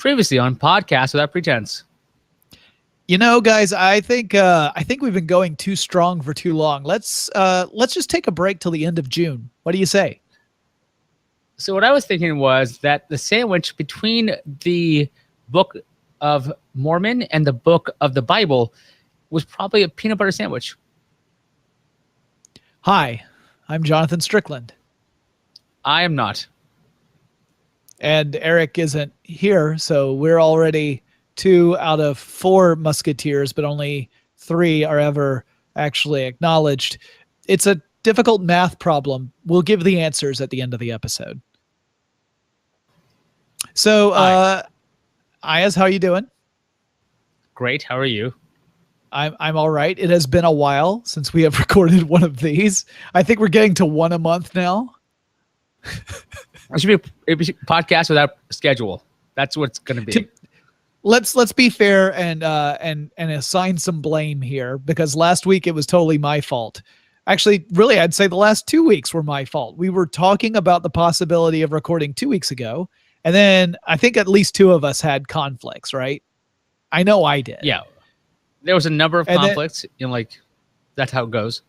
Previously on Podcast Without Pretense. You know, guys, I think we've been going too strong for too long. Let's just take a break till the end of June. What do you say? So what I was thinking was that the sandwich between the Book of Mormon and the Book of the Bible was probably a peanut butter sandwich. Hi, I'm Jonathan Strickland. I am not. And Eric isn't here, so we're already 2 out of 4 musketeers, but only 3 are ever actually acknowledged. It's a difficult math problem. We'll give the answers at the end of the episode. So, Iyaz, how are you doing? Great. How are you? I'm all right. It has been a while since we have recorded one of these. I think we're getting to one a month now. It should be a podcast without schedule. That's what it's going to be. Let's be fair and assign some blame here, because last week it was totally my fault. Actually, really, I'd say the last 2 weeks were my fault. We were talking about the possibility of recording 2 weeks ago, and then I think at least 2 of us had conflicts, right? I know I did. Yeah. There was a number of conflicts, that's how it goes.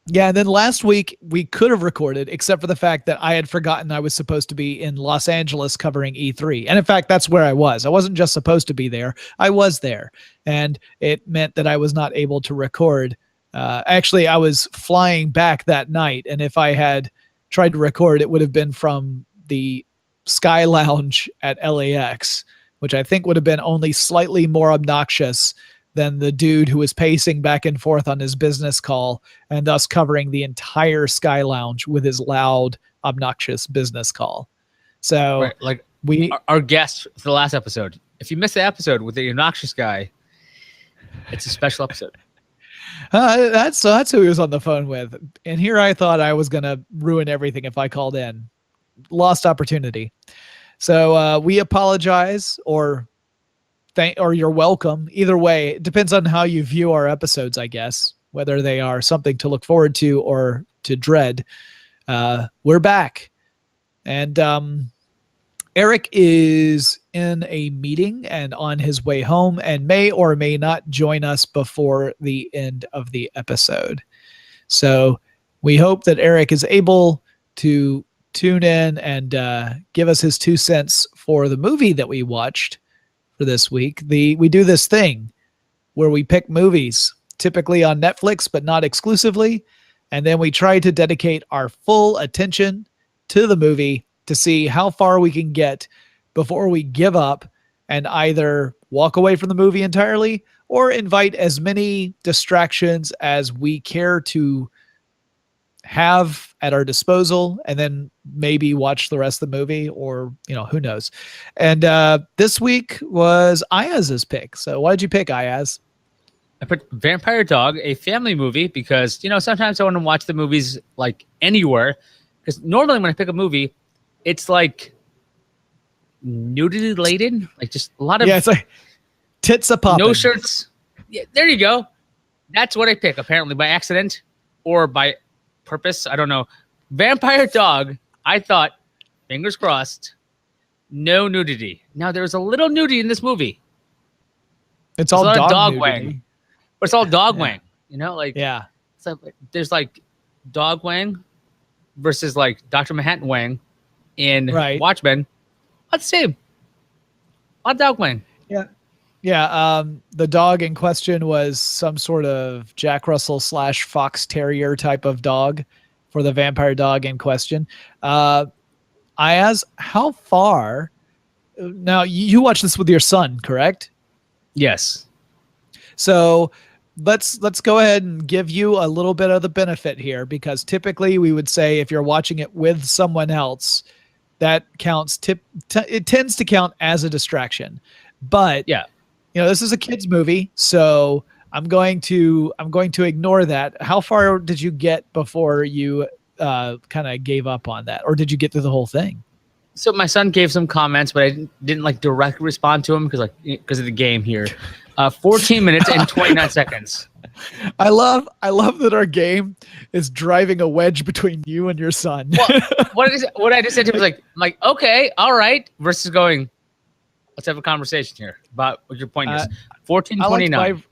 Yeah, and then last week we could have recorded, except for the fact that I had forgotten I was supposed to be in Los Angeles covering E3. And in fact, that's where I was. I wasn't just supposed to be there. I was there. And it meant that I was not able to record. Actually, I was flying back that night. And if I had tried to record, it would have been from the Sky Lounge at LAX, which I think would have been only slightly more obnoxious than the dude who was pacing back and forth on his business call and thus covering the entire Sky Lounge with his loud, obnoxious business call. So right, our guest for the last episode. If you missed the episode with the obnoxious guy, it's a special episode. That's who he was on the phone with. And here I thought I was going to ruin everything if I called in. Lost opportunity. So we apologize, or you're welcome. Either way, it depends on how you view our episodes, I guess, whether they are something to look forward to or to dread. We're back. And Eric is in a meeting and on his way home and may or may not join us before the end of the episode. So we hope that Eric is able to tune in and give us his 2 cents for the movie that we watched for this week. We do this thing where we pick movies, typically on Netflix, but not exclusively. And then we try to dedicate our full attention to the movie to see how far we can get before we give up and either walk away from the movie entirely or invite as many distractions as we care to have at our disposal, and then maybe watch the rest of the movie, or who knows. And this week was Iyaz's pick. So why did you pick, Iyaz? I put Vampire Dog, a family movie, because sometimes I want to watch the movies like anywhere, because normally when I pick a movie, it's like nudity laden, like just a lot of it's like tits a poppin'. No shirts. Yeah, there you go. That's what I pick, apparently by accident or by purpose. I don't know. Vampire Dog. I thought, fingers crossed, no nudity. Now there's a little nudity in this movie. It's all dog wang, but it's all dog wang. Yeah. So there's like dog wang versus like Dr. Manhattan wang in Watchmen. Not the same. Not dog wang. Yeah. Yeah, the dog in question was some sort of Jack Russell / Fox Terrier type of dog for the vampire dog in question. Iyaz, how far? Now, you watched this with your son, correct? Yes. So let's go ahead and give you a little bit of the benefit here, because typically we would say if you're watching it with someone else, that counts. It tends to count as a distraction. But yeah. This is a kid's movie, so I'm going to ignore that. How far did you get before you kind of gave up on that, or did you get through the whole thing? So my son gave some comments, but I didn't directly respond to him because of the game here. 14 minutes and 29 seconds. I love that our game is driving a wedge between you and your son. Well, what I just said to him was like, okay, all right, versus going, Let's have a conversation here about what your point is. I 1429.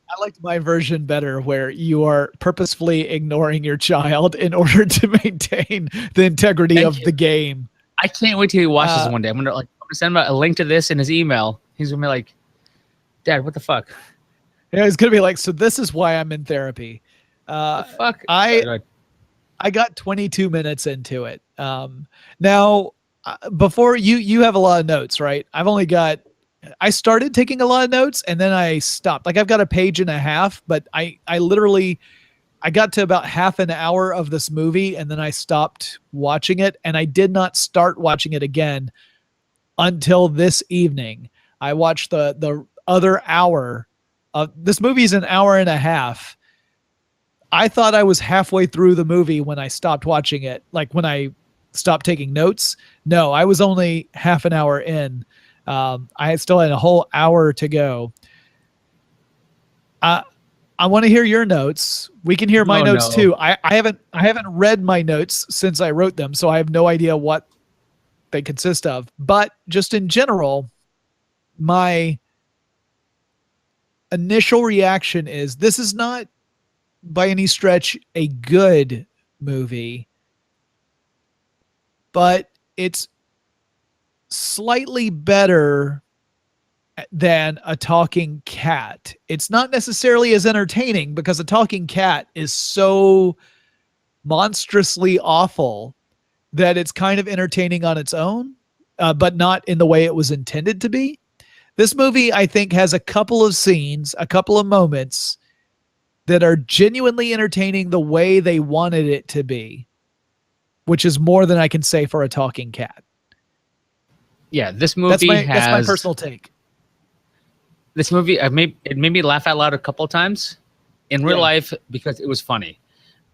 I liked my version better, where you are purposefully ignoring your child in order to maintain the integrity Thank of you. the game. I can't wait till he watches this one day. I'm gonna send him a link to this in his email. He's gonna be like, "Dad, what the fuck? Yeah, it's gonna be like, so this is why I'm in therapy. The fuck?" I got 22 minutes into it. Now, before you have a lot of notes, right? I started taking a lot of notes and then I stopped. Like I've got a page and a half, but I literally got to about half an hour of this movie and then I stopped watching it, and I did not start watching it again until this evening. I watched the other hour of this movie. Is an hour and a half. I thought I was halfway through the movie when I stopped watching it. Like when I stopped taking notes. No, I was only half an hour in. I still had a whole hour to go. I want to hear your notes. We can hear my notes too. I haven't read my notes since I wrote them, so I have no idea what they consist of. But just in general, my initial reaction is this is not by any stretch a good movie, but it's slightly better than A Talking Cat. It's not necessarily as entertaining because A Talking Cat is so monstrously awful that it's kind of entertaining on its own, but not in the way it was intended to be. This movie, I think, has a couple of scenes, a couple of moments that are genuinely entertaining the way they wanted it to be, which is more than I can say for A Talking Cat. Yeah, this movie that's my personal take. This movie, it made me laugh out loud a couple of times in real life because it was funny.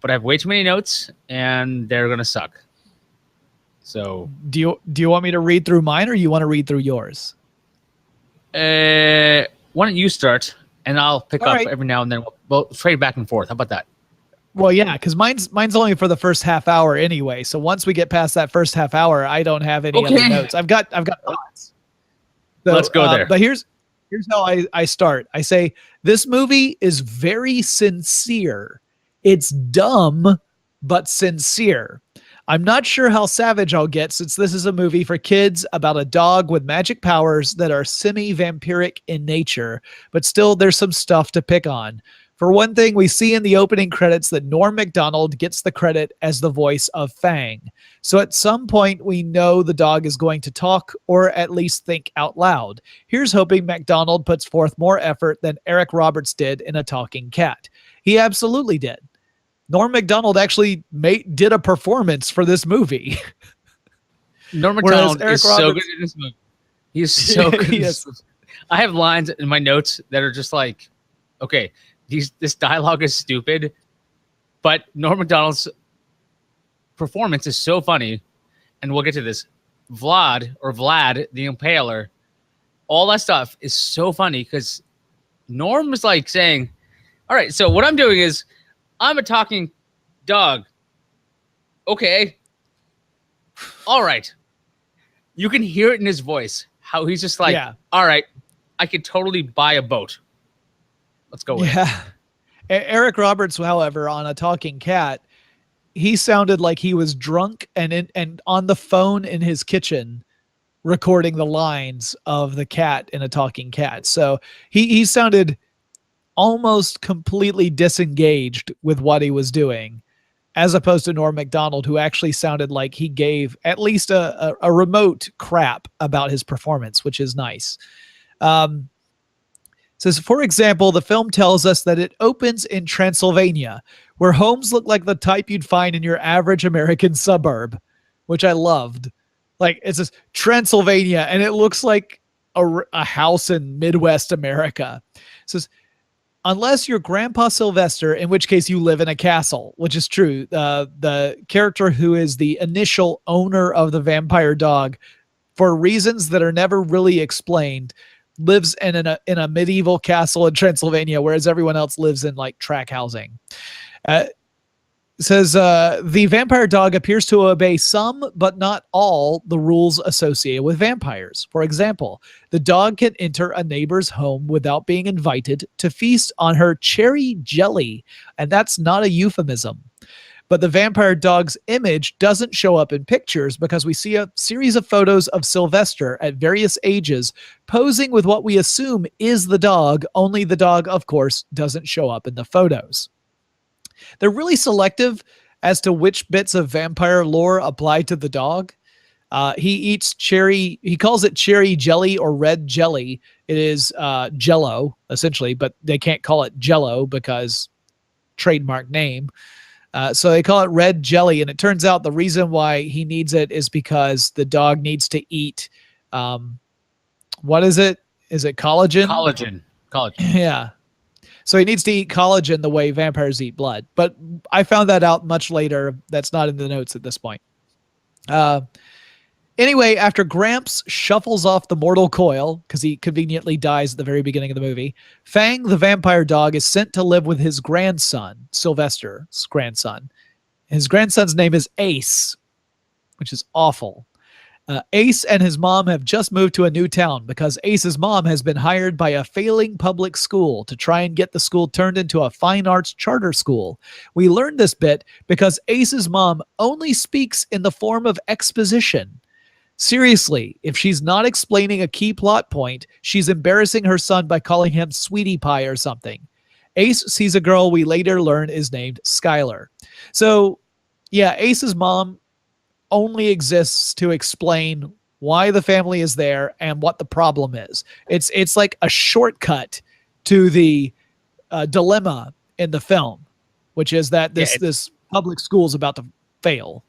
But I have way too many notes, and they're gonna suck. So, do you want me to read through mine, or you want to read through yours? Why don't you start, and I'll pick All up right. every now and then. We'll trade back and forth. How about that? Well, yeah, because mine's only for the first half hour anyway. So once we get past that first half hour, I don't have any other notes. I've got thoughts. So, Let's go there. But here's how I start. I say this movie is very sincere. It's dumb, but sincere. I'm not sure how savage I'll get, since this is a movie for kids about a dog with magic powers that are semi-vampiric in nature, but still there's some stuff to pick on. For one thing, we see in the opening credits that Norm Macdonald gets the credit as the voice of Fang. So at some point, we know the dog is going to talk, or at least think out loud. Here's hoping Macdonald puts forth more effort than Eric Roberts did in A Talking Cat. He absolutely did. Norm Macdonald actually did a performance for this movie. Norm Macdonald is so good in this movie. He's so good. I have lines in my notes that are just like, okay, this dialogue is stupid, but Norm Macdonald's performance is so funny, and we'll get to this. Vlad the Impaler, all that stuff is so funny because Norm is like saying, all right, so what I'm doing is I'm a talking dog. Okay. All right. You can hear it in his voice, how he's just like, all right, I could totally buy a boat. Let's go with it. Eric Roberts, however, on A Talking Cat, he sounded like he was drunk and on the phone in his kitchen recording the lines of the cat in A Talking Cat. So he sounded almost completely disengaged with what he was doing, as opposed to Norm Macdonald, who actually sounded like he gave at least a remote crap about his performance, which is nice. Says, for example, the film tells us that it opens in Transylvania, where homes look like the type you'd find in your average American suburb, which I loved. Like, it says Transylvania, and it looks like a house in Midwest America. It says, unless you're Grandpa Sylvester, in which case you live in a castle, which is true. The character who is the initial owner of the vampire dog, for reasons that are never really explained, lives in a medieval castle in Transylvania, whereas everyone else lives in like track housing. It says the vampire dog appears to obey some, but not all, the rules associated with vampires. For example, the dog can enter a neighbor's home without being invited to feast on her cherry jelly, and that's not a euphemism. But the vampire dog's image doesn't show up in pictures because we see a series of photos of Sylvester at various ages posing with what we assume is the dog, only the dog, of course, doesn't show up in the photos. They're really selective as to which bits of vampire lore apply to the dog. He eats cherry, he calls it cherry jelly or red jelly. It is jello, essentially, but they can't call it jello because trademark name. So they call it red jelly. And it turns out the reason why he needs it is because the dog needs to eat, what is it? Is it collagen? Collagen. Yeah. So he needs to eat collagen the way vampires eat blood. But I found that out much later. That's not in the notes at this point. Anyway, after Gramps shuffles off the mortal coil, because he conveniently dies at the very beginning of the movie, Fang, the vampire dog, is sent to live with his grandson, Sylvester's grandson. His grandson's name is Ace, which is awful. Ace and his mom have just moved to a new town because Ace's mom has been hired by a failing public school to try and get the school turned into a fine arts charter school. We learned this bit because Ace's mom only speaks in the form of exposition. Seriously, if she's not explaining a key plot point, she's embarrassing her son by calling him Sweetie Pie or something. Ace sees a girl we later learn is named Skylar. So, yeah, Ace's mom only exists to explain why the family is there and what the problem is. It's like a shortcut to the dilemma in the film, which is that this public school is about to fail.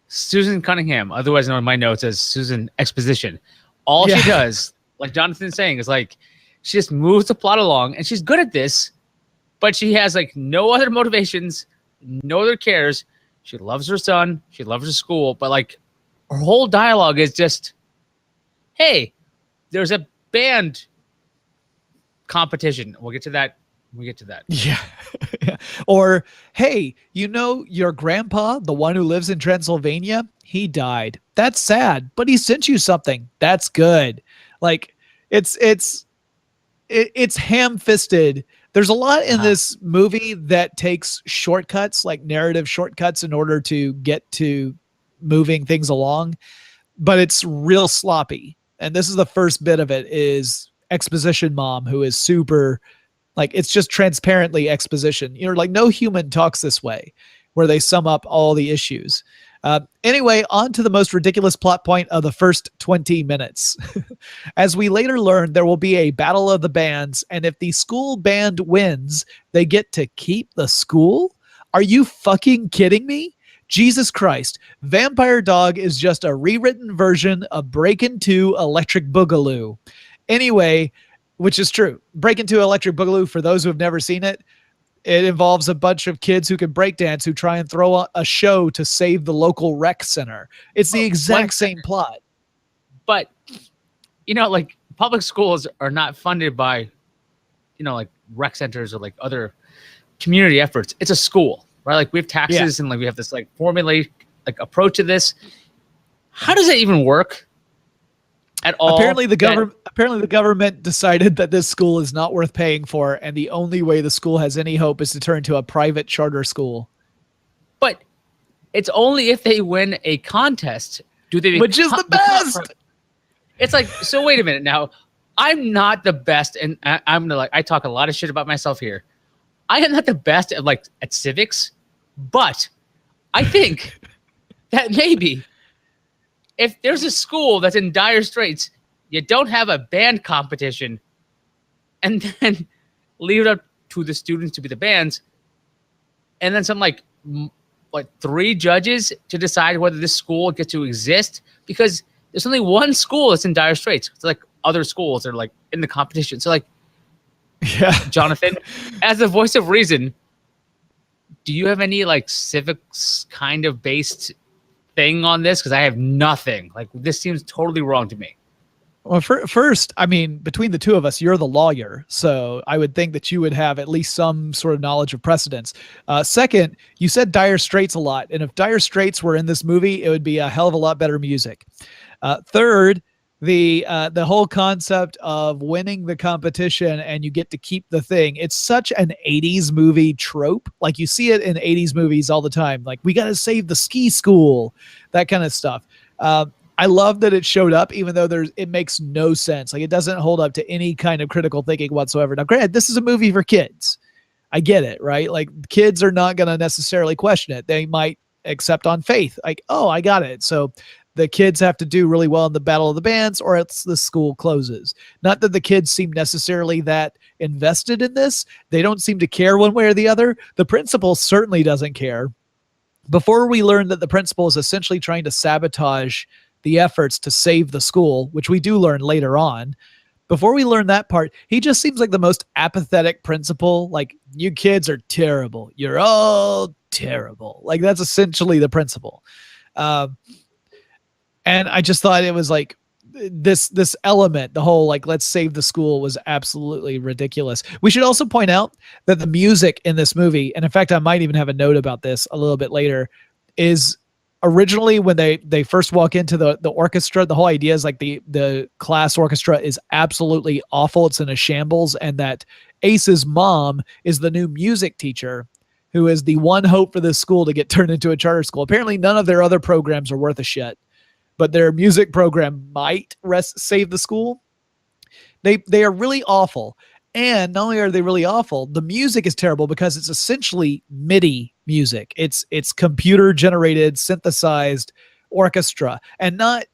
Susan Cunningham, otherwise known in my notes as Susan Exposition. All she does, like Jonathan's saying, is like she just moves the plot along, and she's good at this, but she has like no other motivations, no other cares. She loves her son, she loves her school, but like her whole dialogue is just, hey, there's a band competition. We'll get to that. Yeah. Or, hey, you know your grandpa, the one who lives in Transylvania, he died. That's sad, but he sent you something. That's good. Like it's ham-fisted. There's a lot in this movie that takes shortcuts, like narrative shortcuts, in order to get to moving things along, but it's real sloppy. And this is the first bit of it is exposition mom, who is super, like, it's just transparently exposition. You know, like no human talks this way, where they sum up all the issues. Anyway, on to the most ridiculous plot point of the first 20 minutes. As we later learn, there will be a battle of the bands, and if the school band wins, they get to keep the school? Are you fucking kidding me? Jesus Christ. Vampire Dog is just a rewritten version of Breakin' 2 Electric Boogaloo. Anyway, which is true. Breakin' 2 Electric Boogaloo, for those who have never seen it, it involves a bunch of kids who can breakdance who try and throw a show to save the local rec center. It's the exact same plot. But, you know, like public schools are not funded by, you know, like rec centers or like other community efforts. It's a school, right? Like we have taxes and like we have this like formulaic like approach to this. How does that even work? At all. Apparently the government decided that this school is not worth paying for, and the only way the school has any hope is to turn to a private charter school. But it's only if they win a contest do they, which is the best. It's like, so wait a minute now. I'm not the best, and I'm like, I talk a lot of shit about myself here. I am not the best at civics, but I think that maybe if there's a school that's in dire straits, you don't have a band competition and then leave it up to the students to be the bands. And then some like 3 judges to decide whether this school gets to exist, because there's only one school that's in dire straits. It's like other schools that are like in the competition. So like, Jonathan, as a voice of reason, do you have any like civics kind of based thing on this? Because I have nothing. Like, this seems totally wrong to me. Well, first, I mean, between the two of us, you're the lawyer, so I would think that you would have at least some sort of knowledge of precedents. Second, you said Dire Straits a lot, and if Dire Straits were in this movie, it would be a hell of a lot better music. Third, the whole concept of winning the competition and you get to keep the thing. It's such an 80s movie trope. Like, you see it in 80s movies all the time. Like, we got to save the ski school, that kind of stuff. I love that it showed up, even though it makes no sense. Like, it doesn't hold up to any kind of critical thinking whatsoever. Now, granted, this is a movie for kids. I get it, right? Like, kids are not going to necessarily question it. They might accept on faith. Like, oh, I got it. So the kids have to do really well in the Battle of the Bands, or else the school closes. Not that the kids seem necessarily that invested in this. They don't seem to care one way or the other. The principal certainly doesn't care. Before we learn that the principal is essentially trying to sabotage the efforts to save the school, which we do learn later on. Before we learn that part, he just seems like the most apathetic principal. Like, you kids are terrible. You're all terrible. Like, that's essentially the principal. And I just thought it was like this element, the whole like, let's save the school, was absolutely ridiculous. We should also point out that the music in this movie, and in fact, I might even have a note about this a little bit later, is originally when they first walk into the orchestra, the whole idea is like the class orchestra is absolutely awful. It's in a shambles, and that Ace's mom is the new music teacher who is the one hope for this school to get turned into a charter school. Apparently none of their other programs are worth a shit, but their music program might save the school. They are really awful. And not only are they really awful, the music is terrible because it's essentially MIDI music. It's computer generated, synthesized orchestra, and not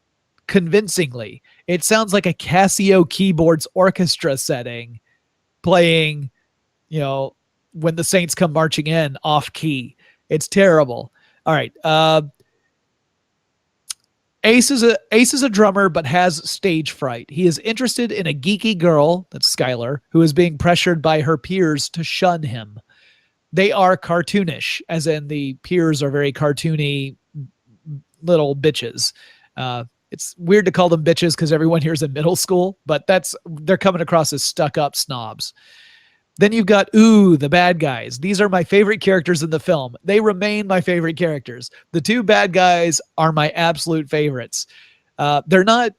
convincingly. It sounds like a Casio keyboards orchestra setting playing, When the Saints Come Marching In off key. It's terrible. All right. Ace is a drummer, but has stage fright. He is interested in a geeky girl, that's Skylar, who is being pressured by her peers to shun him. They are cartoonish, as in the peers are very cartoony little bitches. It's weird to call them bitches because everyone here is in middle school, but they're coming across as stuck-up snobs. Then you've got, the bad guys. These are my favorite characters in the film. They remain my favorite characters. The two bad guys are my absolute favorites. They're not,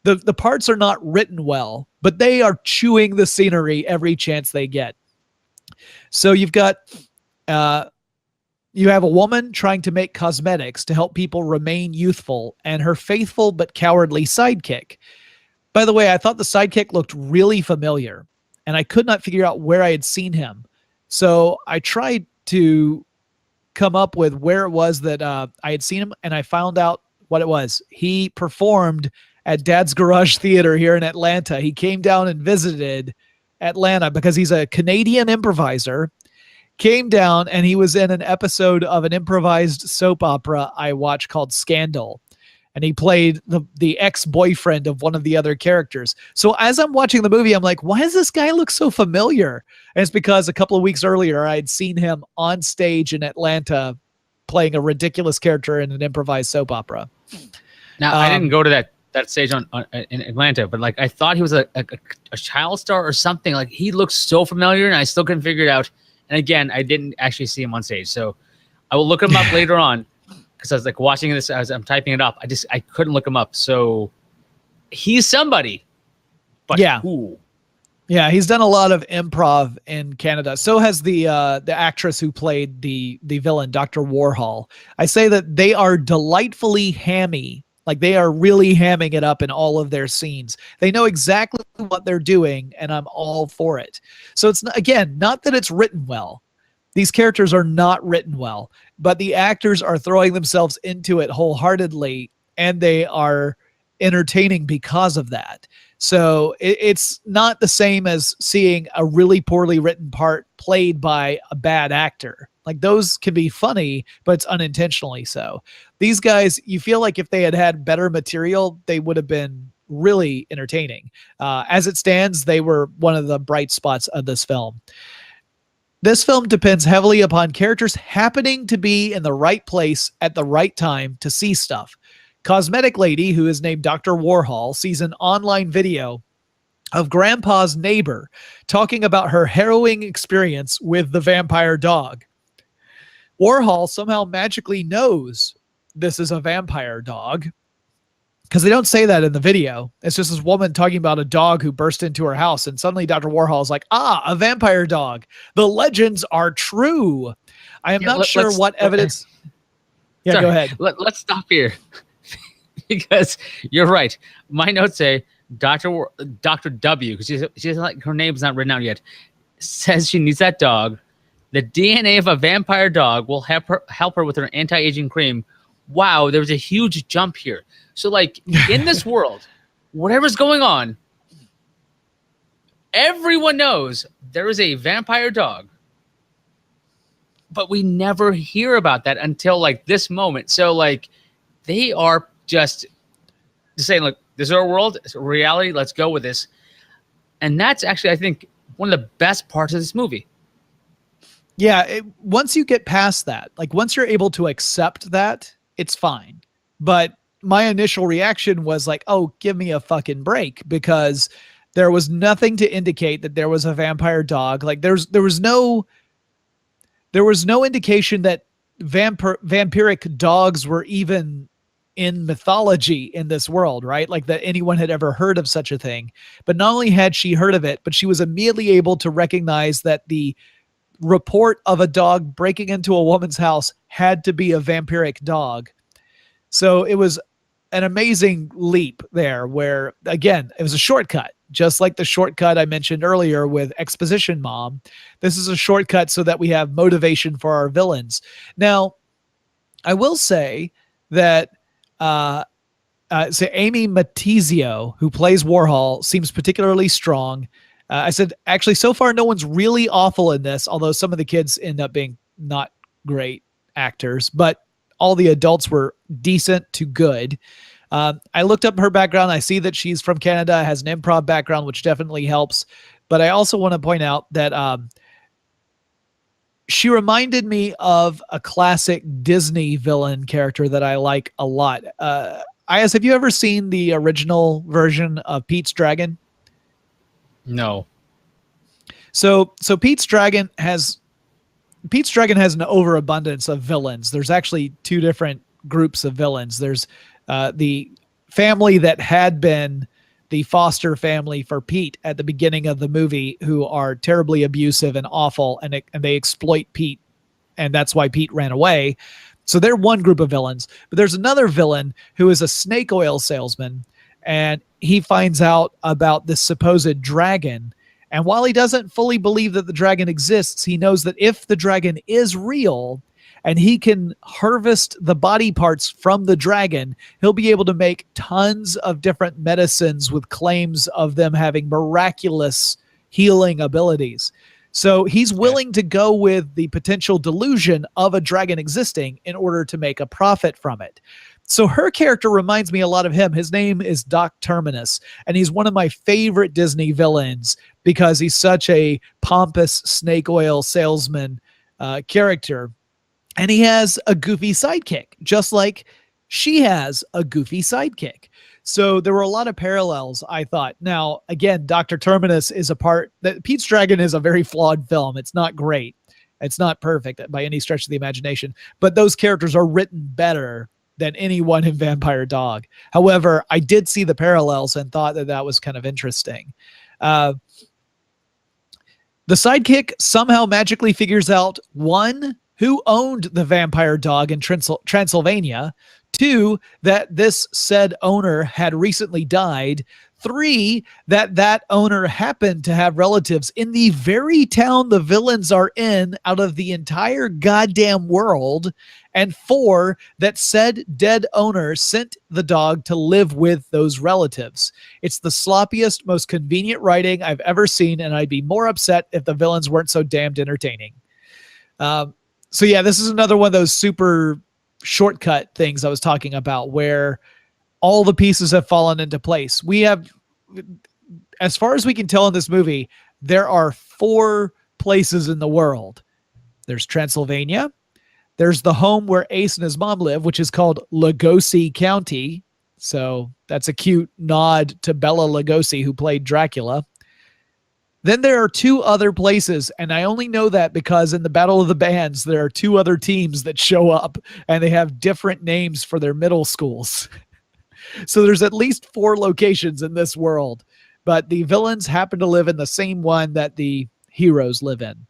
the parts are not written well, but they are chewing the scenery every chance they get. So you've got, you have a woman trying to make cosmetics to help people remain youthful, and her faithful but cowardly sidekick. By the way, I thought the sidekick looked really familiar, and I could not figure out where I had seen him. So I tried to come up with where it was that I had seen him, and I found out what it was. He performed at Dad's Garage Theater here in Atlanta. He came down and visited Atlanta because he's a Canadian improviser. Came down, and he was in an episode of an improvised soap opera I watched called Scandal. And he played the ex-boyfriend of one of the other characters. So as I'm watching the movie, I'm like, why does this guy look so familiar? And it's because a couple of weeks earlier, I'd seen him on stage in Atlanta playing a ridiculous character in an improvised soap opera. Now, I didn't go to that stage in Atlanta, but like I thought he was a child star or something. Like, he looks so familiar, and I still couldn't figure it out. And again, I didn't actually see him on stage. So I will look him up later on. Because I was like watching this as I'm typing it up. I couldn't look him up. So he's somebody. But yeah. Who? Yeah, he's done a lot of improv in Canada. So has the actress who played the villain, Dr. Warhol. I say that they are delightfully hammy. Like, they are really hamming it up in all of their scenes. They know exactly what they're doing, and I'm all for it. So it's, again, not that it's written well. These characters are not written well, but the actors are throwing themselves into it wholeheartedly, and they are entertaining because of that. So it's not the same as seeing a really poorly written part played by a bad actor. Like, those can be funny, but it's unintentionally so. These guys, you feel like if they had had better material, they would have been really entertaining. As it stands, they were one of the bright spots of this film. This film depends heavily upon characters happening to be in the right place at the right time to see stuff. cosmetic lady who is named Dr. Warhol sees an online video of Grandpa's neighbor talking about her harrowing experience with the vampire dog. Warhol somehow magically knows this is a vampire dog because they don't say that in the video. It's just this woman talking about a dog who burst into her house, and suddenly Dr. Warhol is like, a vampire dog. The legends are true. I am not sure what evidence. Yeah, sorry, go ahead. Let's stop here because you're right. My notes say Dr. W, because she's like, her name's not written out yet, says she needs that dog. The DNA of a vampire dog will help her with her anti-aging cream. Wow, there was a huge jump here. So, like, in this world, whatever's going on, everyone knows there is a vampire dog. But we never hear about that until, like, this moment. So, like, they are just saying, look, this is our world. It's a reality. Let's go with this. And that's actually, I think, one of the best parts of this movie. Yeah, once you get past that, like once you're able to accept that, it's fine. But my initial reaction was like, oh, give me a fucking break, because there was nothing to indicate that there was a vampire dog. Like there was no indication that vampiric dogs were even in mythology in this world, right? Like that anyone had ever heard of such a thing. But not only had she heard of it, but she was immediately able to recognize that the report of a dog breaking into a woman's house had to be a vampiric dog. So it was an amazing leap there where, again, it was a shortcut, just like the shortcut I mentioned earlier with Exposition Mom. This is a shortcut so that we have motivation for our villains. Now, I will say that so Amy Matizio, who plays Warhol, seems particularly strong. I said, actually, so far, no one's really awful in this, although some of the kids end up being not great actors, but all the adults were decent to good. I looked up her background. I see that she's from Canada, has an improv background, which definitely helps. But I also want to point out that she reminded me of a classic Disney villain character that I like a lot. Iyaz, have you ever seen the original version of Pete's Dragon? No. So Pete's Dragon has an overabundance of villains. There's actually two different groups of villains. There's the family that had been the foster family for Pete at the beginning of the movie, who are terribly abusive and awful, and they exploit Pete, and that's why Pete ran away. So they're one group of villains. But there's another villain who is a snake oil salesman, and he finds out about this supposed dragon. And while he doesn't fully believe that the dragon exists, he knows that if the dragon is real and he can harvest the body parts from the dragon, he'll be able to make tons of different medicines with claims of them having miraculous healing abilities. So he's willing to go with the potential delusion of a dragon existing in order to make a profit from it. So her character reminds me a lot of him. His name is Doc Terminus, and he's one of my favorite Disney villains because he's such a pompous snake oil salesman character. And he has a goofy sidekick, just like she has a goofy sidekick. So there were a lot of parallels, I thought. Now, again, Dr. Terminus is a part that Pete's Dragon is a very flawed film. It's not great. It's not perfect by any stretch of the imagination, but those characters are written better than anyone in Vampire Dog. However, I did see the parallels and thought that that was kind of interesting. The sidekick somehow magically figures out, one, who owned the vampire dog in Transylvania, two, that this said owner had recently died, three, that owner happened to have relatives in the very town the villains are in out of the entire goddamn world, and four, that said dead owner sent the dog to live with those relatives. It's the sloppiest, most convenient writing I've ever seen, and I'd be more upset if the villains weren't so damned entertaining. So yeah, this is another one of those super shortcut things I was talking about where all the pieces have fallen into place. We have, as far as we can tell in this movie, there are 4 places in the world. There's Transylvania, There's the home where Ace and his mom live, which is called Lugosi County. So that's a cute nod to Bela Lugosi, who played Dracula. Then there are 2 other places, and I only know that because in the Battle of the Bands, there are 2 other teams that show up, and they have different names for their middle schools. So there's at least 4 locations in this world, but the villains happen to live in the same one that the heroes live in.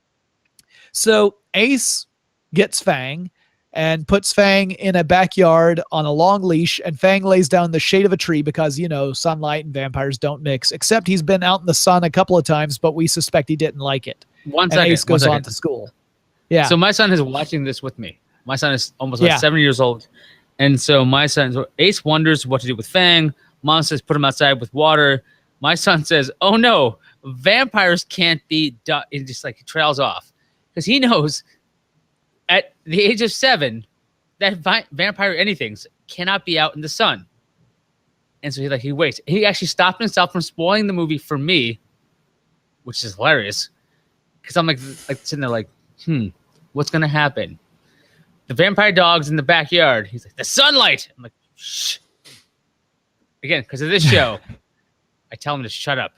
So Ace gets Fang and puts Fang in a backyard on a long leash, and Fang lays down in the shade of a tree because, sunlight and vampires don't mix, except he's been out in the sun a couple of times, but we suspect he didn't like it. One and second. Ace goes on to school. Yeah. So my son is watching this with me. My son is almost 7 years old. And so Ace wonders what to do with Fang. Mom says, put him outside with water. My son says, oh no, vampires can't be done. It just like trails off because he knows at the age of 7 that vampire anythings cannot be out in the sun. And so he waits. He actually stopped himself from spoiling the movie for me, which is hilarious. Because I'm like sitting there like, what's going to happen? The vampire dog's in the backyard. He's like, the sunlight. I'm like, shh. Again, because of this show, I tell him to shut up.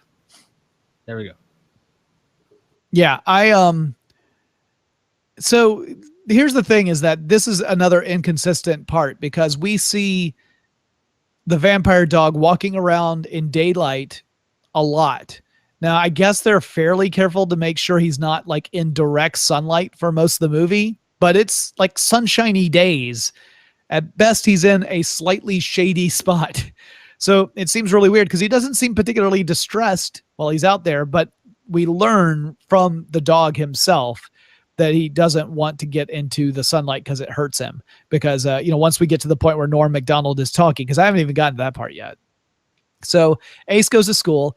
There we go. Yeah, so here's the thing is that this is another inconsistent part because we see the vampire dog walking around in daylight a lot. Now, I guess they're fairly careful to make sure he's not like in direct sunlight for most of the movie, but it's like sunshiny days. At best, he's in a slightly shady spot. So it seems really weird because he doesn't seem particularly distressed while he's out there, but we learn from the dog himself that he doesn't want to get into the sunlight because it hurts him. Because, once we get to the point where Norm Macdonald is talking, because I haven't even gotten to that part yet. So Ace goes to school.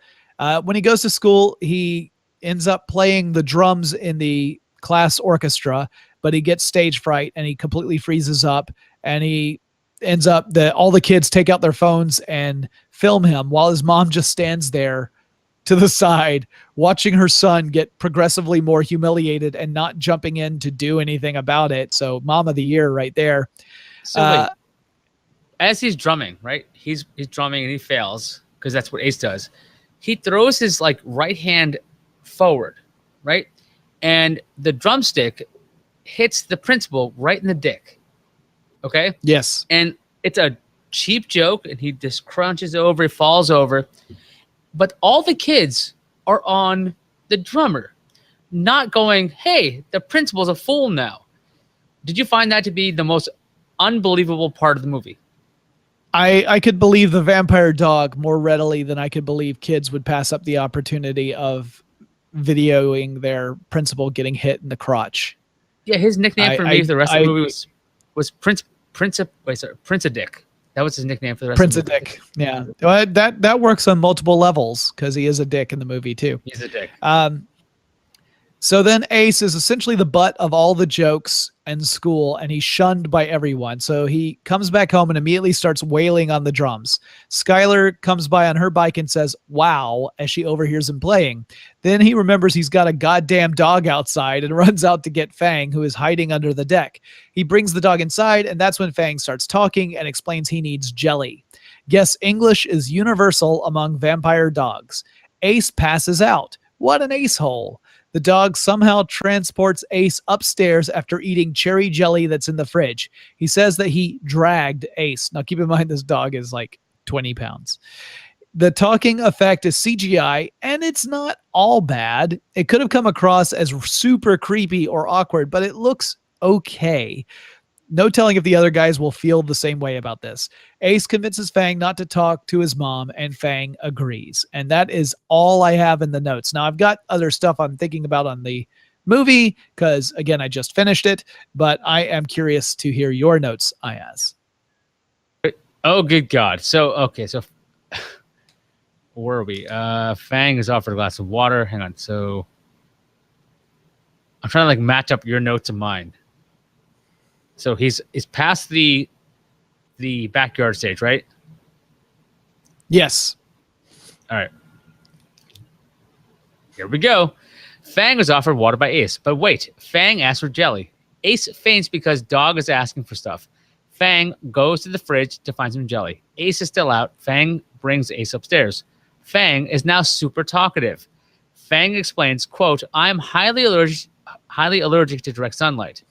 When he goes to school, he ends up playing the drums in the class orchestra, but he gets stage fright and he completely freezes up, and he ends up all the kids take out their phones and film him while his mom just stands there to the side watching her son get progressively more humiliated and not jumping in to do anything about it. So mom of the year right there. So wait, as he's drumming, right? He's drumming and he fails because that's what Ace does. He throws his right hand forward, right? And the drumstick hits the principal right in the dick. Okay? Yes. And it's a cheap joke, and he just crunches over, he falls over. But all the kids are on the drummer, not going, hey, the principal's a fool now. Did you find that to be the most unbelievable part of the movie? I could believe the vampire dog more readily than I could believe kids would pass up the opportunity of videoing their principal getting hit in the crotch. Yeah, his nickname for me for the rest of the movie was Prince of Dick. That was his nickname for the rest Prince of the movie. Dick. Yeah. Well, that works on multiple levels because he is a dick in the movie too. He's a dick. So then Ace is essentially the butt of all the jokes in school, and he's shunned by everyone. So he comes back home and immediately starts wailing on the drums. Skylar comes by on her bike and says, wow, as she overhears him playing. Then he remembers he's got a goddamn dog outside and runs out to get Fang, who is hiding under the deck. He brings the dog inside, and that's when Fang starts talking and explains he needs jelly. Guess English is universal among vampire dogs. Ace passes out. What an ace-hole. The dog somehow transports Ace upstairs after eating cherry jelly that's in the fridge. He says that he dragged Ace. Now, keep in mind, this dog is like 20 pounds. The talking effect is CGI, and it's not all bad. It could have come across as super creepy or awkward, but it looks okay. No telling if the other guys will feel the same way about this. Ace convinces Fang not to talk to his mom, and Fang agrees. And that is all I have in the notes. Now, I've got other stuff I'm thinking about on the movie because, again, I just finished it, but I am curious to hear your notes, Iyaz. Oh, good God. So where are we? Fang is offered a glass of water. Hang on. So I'm trying to match up your notes and mine. So he's past the backyard stage, right? Yes. All right. Here we go. Fang was offered water by Ace, but wait, Fang asked for jelly. Ace faints because dog is asking for stuff. Fang goes to the fridge to find some jelly. Ace is still out. Fang brings Ace upstairs. Fang is now super talkative. Fang explains, quote, I'm highly allergic to direct sunlight.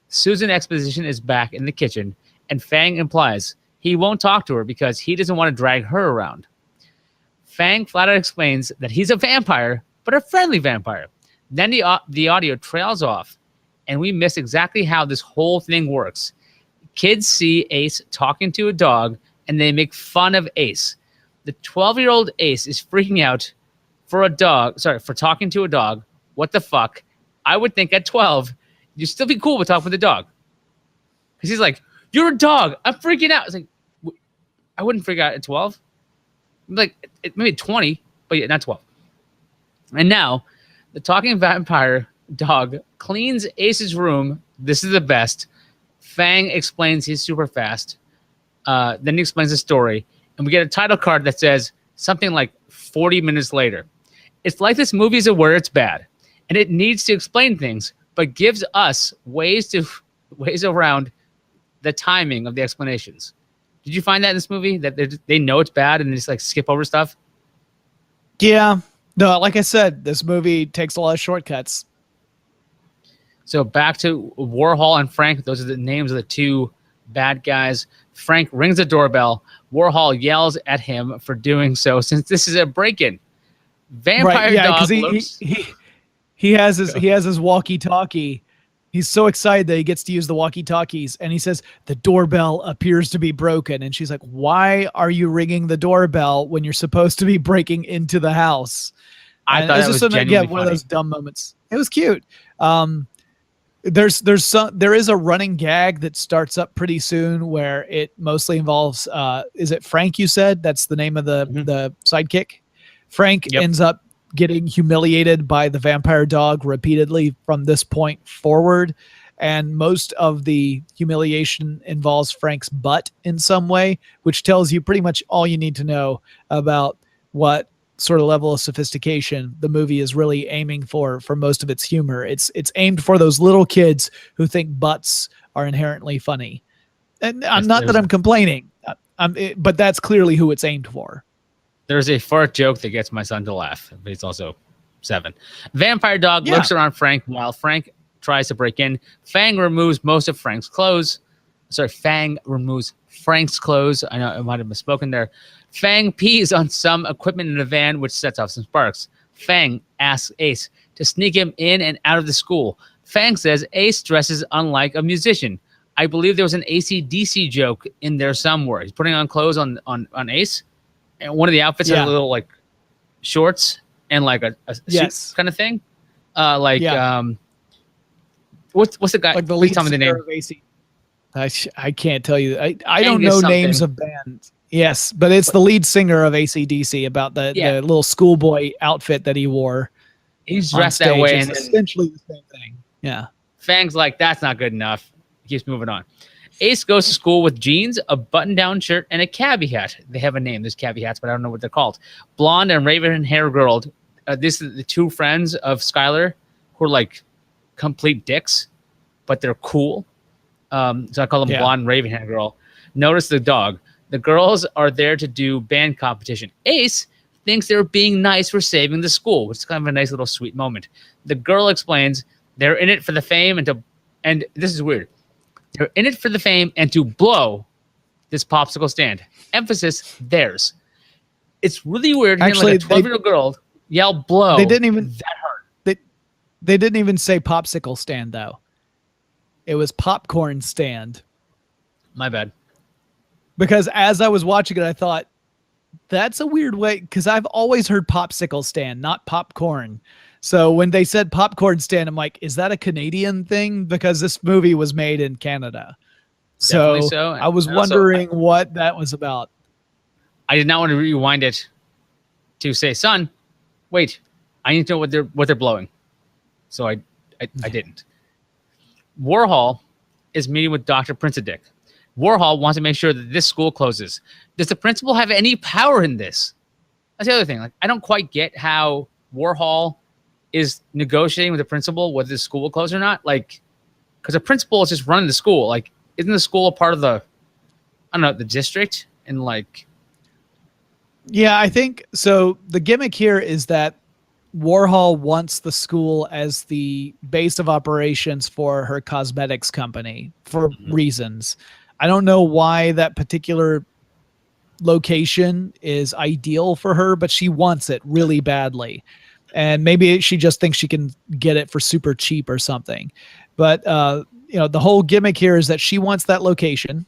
Susan Exposition is back in the kitchen, and Fang implies he won't talk to her because he doesn't want to drag her around. Fang flat out explains that he's a vampire, but a friendly vampire. Then the audio trails off, and we miss exactly how this whole thing works. Kids see Ace talking to a dog, and they make fun of Ace. The 12-year-old Ace is freaking out for talking to a dog. What the fuck? I would think at 12, you'd still be cool with talking with a dog. Because he's like, you're a dog. I'm freaking out. It's like, I wouldn't freak out at 12. Like, maybe 20, but yeah, not 12. And now, the talking vampire dog cleans Ace's room. This is the best. Fang explains he's super fast. Then he explains the story. And we get a title card that says something like 40 minutes later. It's like this movie is aware it's bad. And it needs to explain things, but gives us ways around the timing of the explanations. Did you find that in this movie? That they know it's bad and they just like skip over stuff? Yeah. No, like I said, this movie takes a lot of shortcuts. So back to Warhol and Frank. Those are the names of the two bad guys. Frank rings the doorbell. Warhol yells at him for doing so, since this is a break-in. Vampire dog looks... he has his walkie-talkie. He's so excited that he gets to use the walkie-talkies, and he says the doorbell appears to be broken. And she's like, "Why are you ringing the doorbell when you're supposed to be breaking into the house?" I thought it was genuinely one of those dumb moments. It was cute. There is a running gag that starts up pretty soon where it mostly involves is it Frank, you said? That's the name of the sidekick. Frank ends up getting humiliated by the vampire dog repeatedly from this point forward, and most of the humiliation involves Frank's butt in some way, which tells you pretty much all you need to know about what sort of level of sophistication the movie is really aiming for most of its humor. It's aimed for those little kids who think butts are inherently funny. And I'm not that I'm complaining, but that's clearly who it's aimed for. There's a fart joke that gets my son to laugh, but he's also 7. Vampire dog looks around Frank while Frank tries to break in. Fang removes most of Frank's clothes. Fang removes Frank's clothes. I know I might have misspoken there. Fang pees on some equipment in a van, which sets off some sparks. Fang asks Ace to sneak him in and out of the school. Fang says Ace dresses unlike a musician. I believe there was an AC/DC joke in there somewhere. He's putting on clothes on Ace, and one of the outfits has a little like shorts and like a suit kind of thing. What's the guy? Like the lead tell me the name. of AC. I can't tell you. I don't know names of bands. Yes, but it's the lead singer of AC/DC about the little schoolboy outfit that he wore. He's dressed that way. It's essentially the same thing. Yeah. Fang's like, that's not good enough. He keeps moving on. Ace goes to school with jeans, a button-down shirt, and a cabbie hat. They have a name. There's cabbie hats, but I don't know what they're called. Blonde and raven hair girl. This is the two friends of Skylar who are like complete dicks, but they're cool. So I call them blonde and raven hair girl. Notice the dog. The girls are there to do band competition. Ace thinks they're being nice for saving the school, which is kind of a nice little sweet moment. The girl explains they're in it for the fame and this is weird. They're in it for the fame and to blow this popsicle stand. Emphasis, theirs. It's really weird. Actually, like a 12-year-old girl yell blow. They didn't even that hard. They didn't even say popsicle stand though. It was popcorn stand. My bad. Because as I was watching it, I thought, that's a weird way, because I've always heard popsicle stand, not popcorn. So when they said popcorn stand, I'm like, is that a Canadian thing? Because this movie was made in Canada. So I was wondering what that was about. I did not want to rewind it to say, son, wait, I need to know what they're blowing. So I didn't. Warhol is meeting with Dr. Prince-a-Dick. Warhol wants to make sure that this school closes. Does the principal have any power in this? That's the other thing. Like, I don't quite get how Warhol is negotiating with the principal whether the school will close or not. Like, because the principal is just running the school. Like, isn't the school a part of the, I don't know, the district? And like, Yeah, I think so. The gimmick here is that Warhol wants the school as the base of operations for her cosmetics company for reasons. I don't know why that particular location is ideal for her, but she wants it really badly. And maybe she just thinks she can get it for super cheap or something. But the whole gimmick here is that she wants that location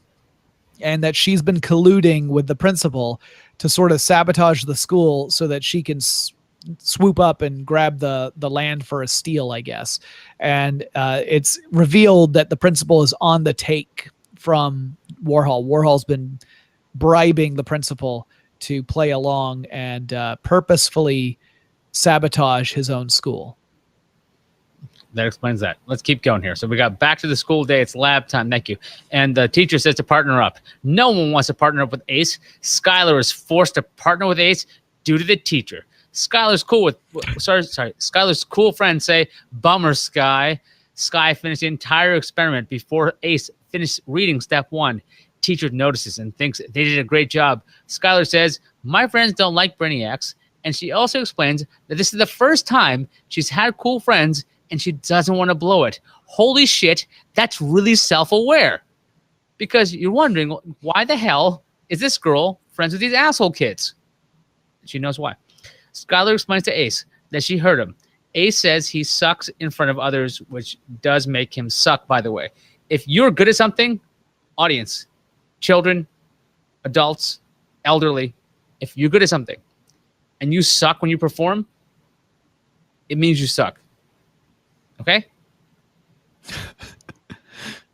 and that she's been colluding with the principal to sort of sabotage the school so that she can swoop up and grab the land for a steal, I guess. And it's revealed that the principal is on the take from Warhol. Warhol's been bribing the principal to play along and purposefully sabotage his own school. that explains that. Let's keep going here. So we got back to the school day. It's lab time. Thank you. And the teacher says to partner up. No one wants to partner up with Ace. Skylar is forced to partner with Ace due to the teacher. Skylar's cool friends say, "Bummer, Sky." Sky finished the entire experiment before Ace finished reading step 1. Teacher notices and thinks they did a great job. Skylar says, "My friends don't like Brainiacs." And she also explains that this is the first time she's had cool friends and she doesn't want to blow it. Holy shit, that's really self-aware. Because you're wondering, why the hell is this girl friends with these asshole kids? She knows why. Skylar explains to Ace that she heard him. Ace says he sucks in front of others, which does make him suck, by the way. If you're good at something, audience, children, adults, elderly, if you're good at something and you suck when you perform, it means you suck. Okay?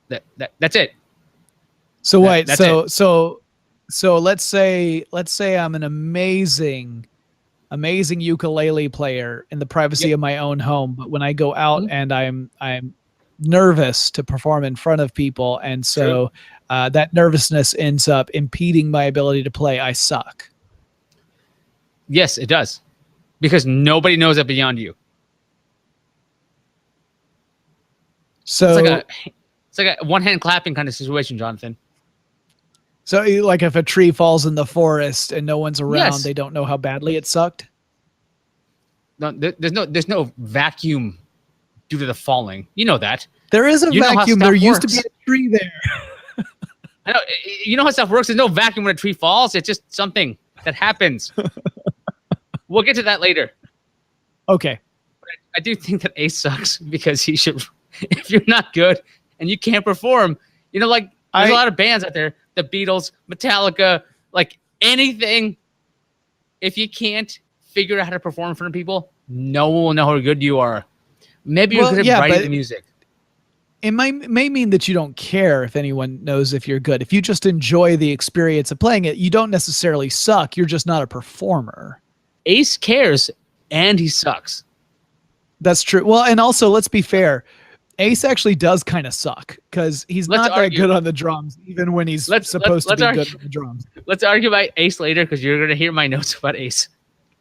That's it. So wait, That's so let's say I'm an amazing ukulele player in the privacy of my own home, but when I go out and I'm nervous to perform in front of people, and so that nervousness ends up impeding my ability to play, I suck. Yes, it does. Because nobody knows that beyond you. So it's like a one-hand clapping kind of situation, Jonathan. So like if a tree falls in the forest and no one's around, Yes. they don't know how badly it sucked? No, there's no vacuum due to the falling. You know that. There is a You know how vacuum. stuff There used to works. be a tree there. I know. You know how stuff works. There's no vacuum when a tree falls. It's just something that happens. We'll get to that later. Okay. I do think that Ace sucks because he should. If you're not good and you can't perform, like there's a lot of bands out there, the Beatles, Metallica, like anything. If you can't figure out how to perform in front of people, no one will know how good you are. Maybe you're good at writing the music. It may mean that you don't care if anyone knows if you're good. If you just enjoy the experience of playing it, you don't necessarily suck. You're just not a performer. Ace cares, and he sucks. That's true. Well, and also, let's be fair. Ace actually does kind of suck because he's not that good on the drums, even when he's supposed to be good on the drums. Let's argue about Ace later because you're going to hear my notes about Ace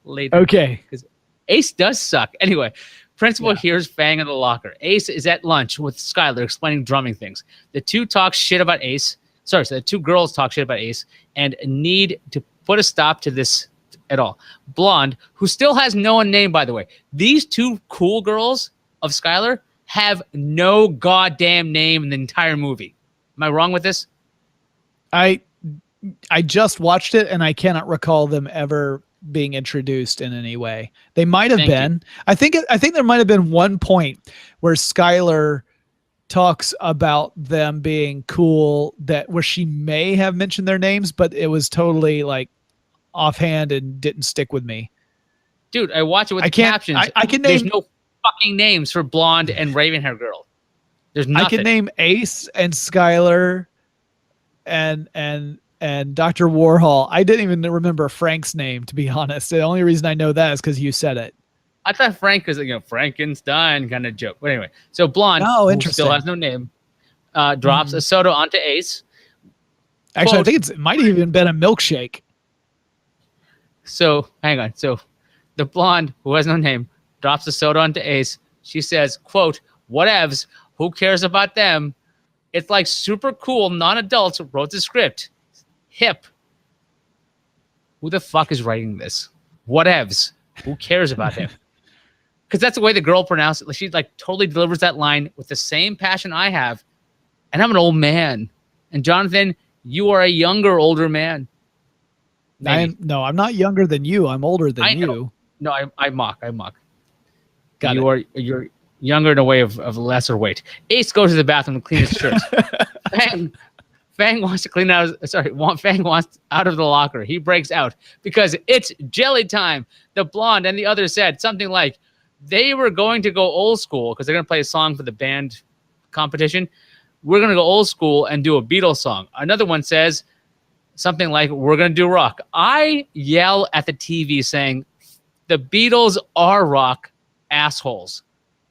later. Okay. Because Ace does suck. Anyway, Principal hears Fang in the locker. Ace is at lunch with Skylar explaining drumming things. The two talk shit about Ace. So the two girls talk shit about Ace and need to put a stop to this at all. Blonde, who still has no one named, by the way. These two cool girls of Skylar have no goddamn name in the entire movie. Am I wrong with this? I just watched it and I cannot recall them ever being introduced in any way. They might have been. I think there might have been one point where Skylar talks about them being cool where she may have mentioned their names, but it was totally like offhand and didn't stick with me. Dude, I watch it with the captions. I can name. There's no fucking names for blonde and raven hair girl. There's nothing. I can name Ace and Skylar and Dr. Warhol. I didn't even remember Frank's name, to be honest. The only reason I know that is because you said it. I thought Frank was Frankenstein kind of joke. But anyway, so blonde, who still has no name, drops a soda onto Ace. Actually, I think it might have even been a milkshake. So hang on. So the blonde, who has no name, drops the soda onto Ace. She says, quote, "Whatevs. Who cares about them? It's like super cool non-adults wrote the script. Hip. Who the fuck is writing this? Whatevs. Who cares about him? Because that's the way the girl pronounced it. She like totally delivers that line with the same passion I have. And I'm an old man. And Jonathan, you are a younger, older man. I'm not younger than you. I'm older than you. No, I mock. Got it. You're younger in a way of lesser weight. Ace goes to the bathroom to clean his shirt. Fang wants to clean out. Fang wants out of the locker. He breaks out because it's jelly time. The blonde and the other said something like they were going to go old school because they're going to play a song for the band competition. We're going to go old school and do a Beatles song. Another one says something like we're going to do rock. I yell at the TV saying the Beatles are rock, assholes.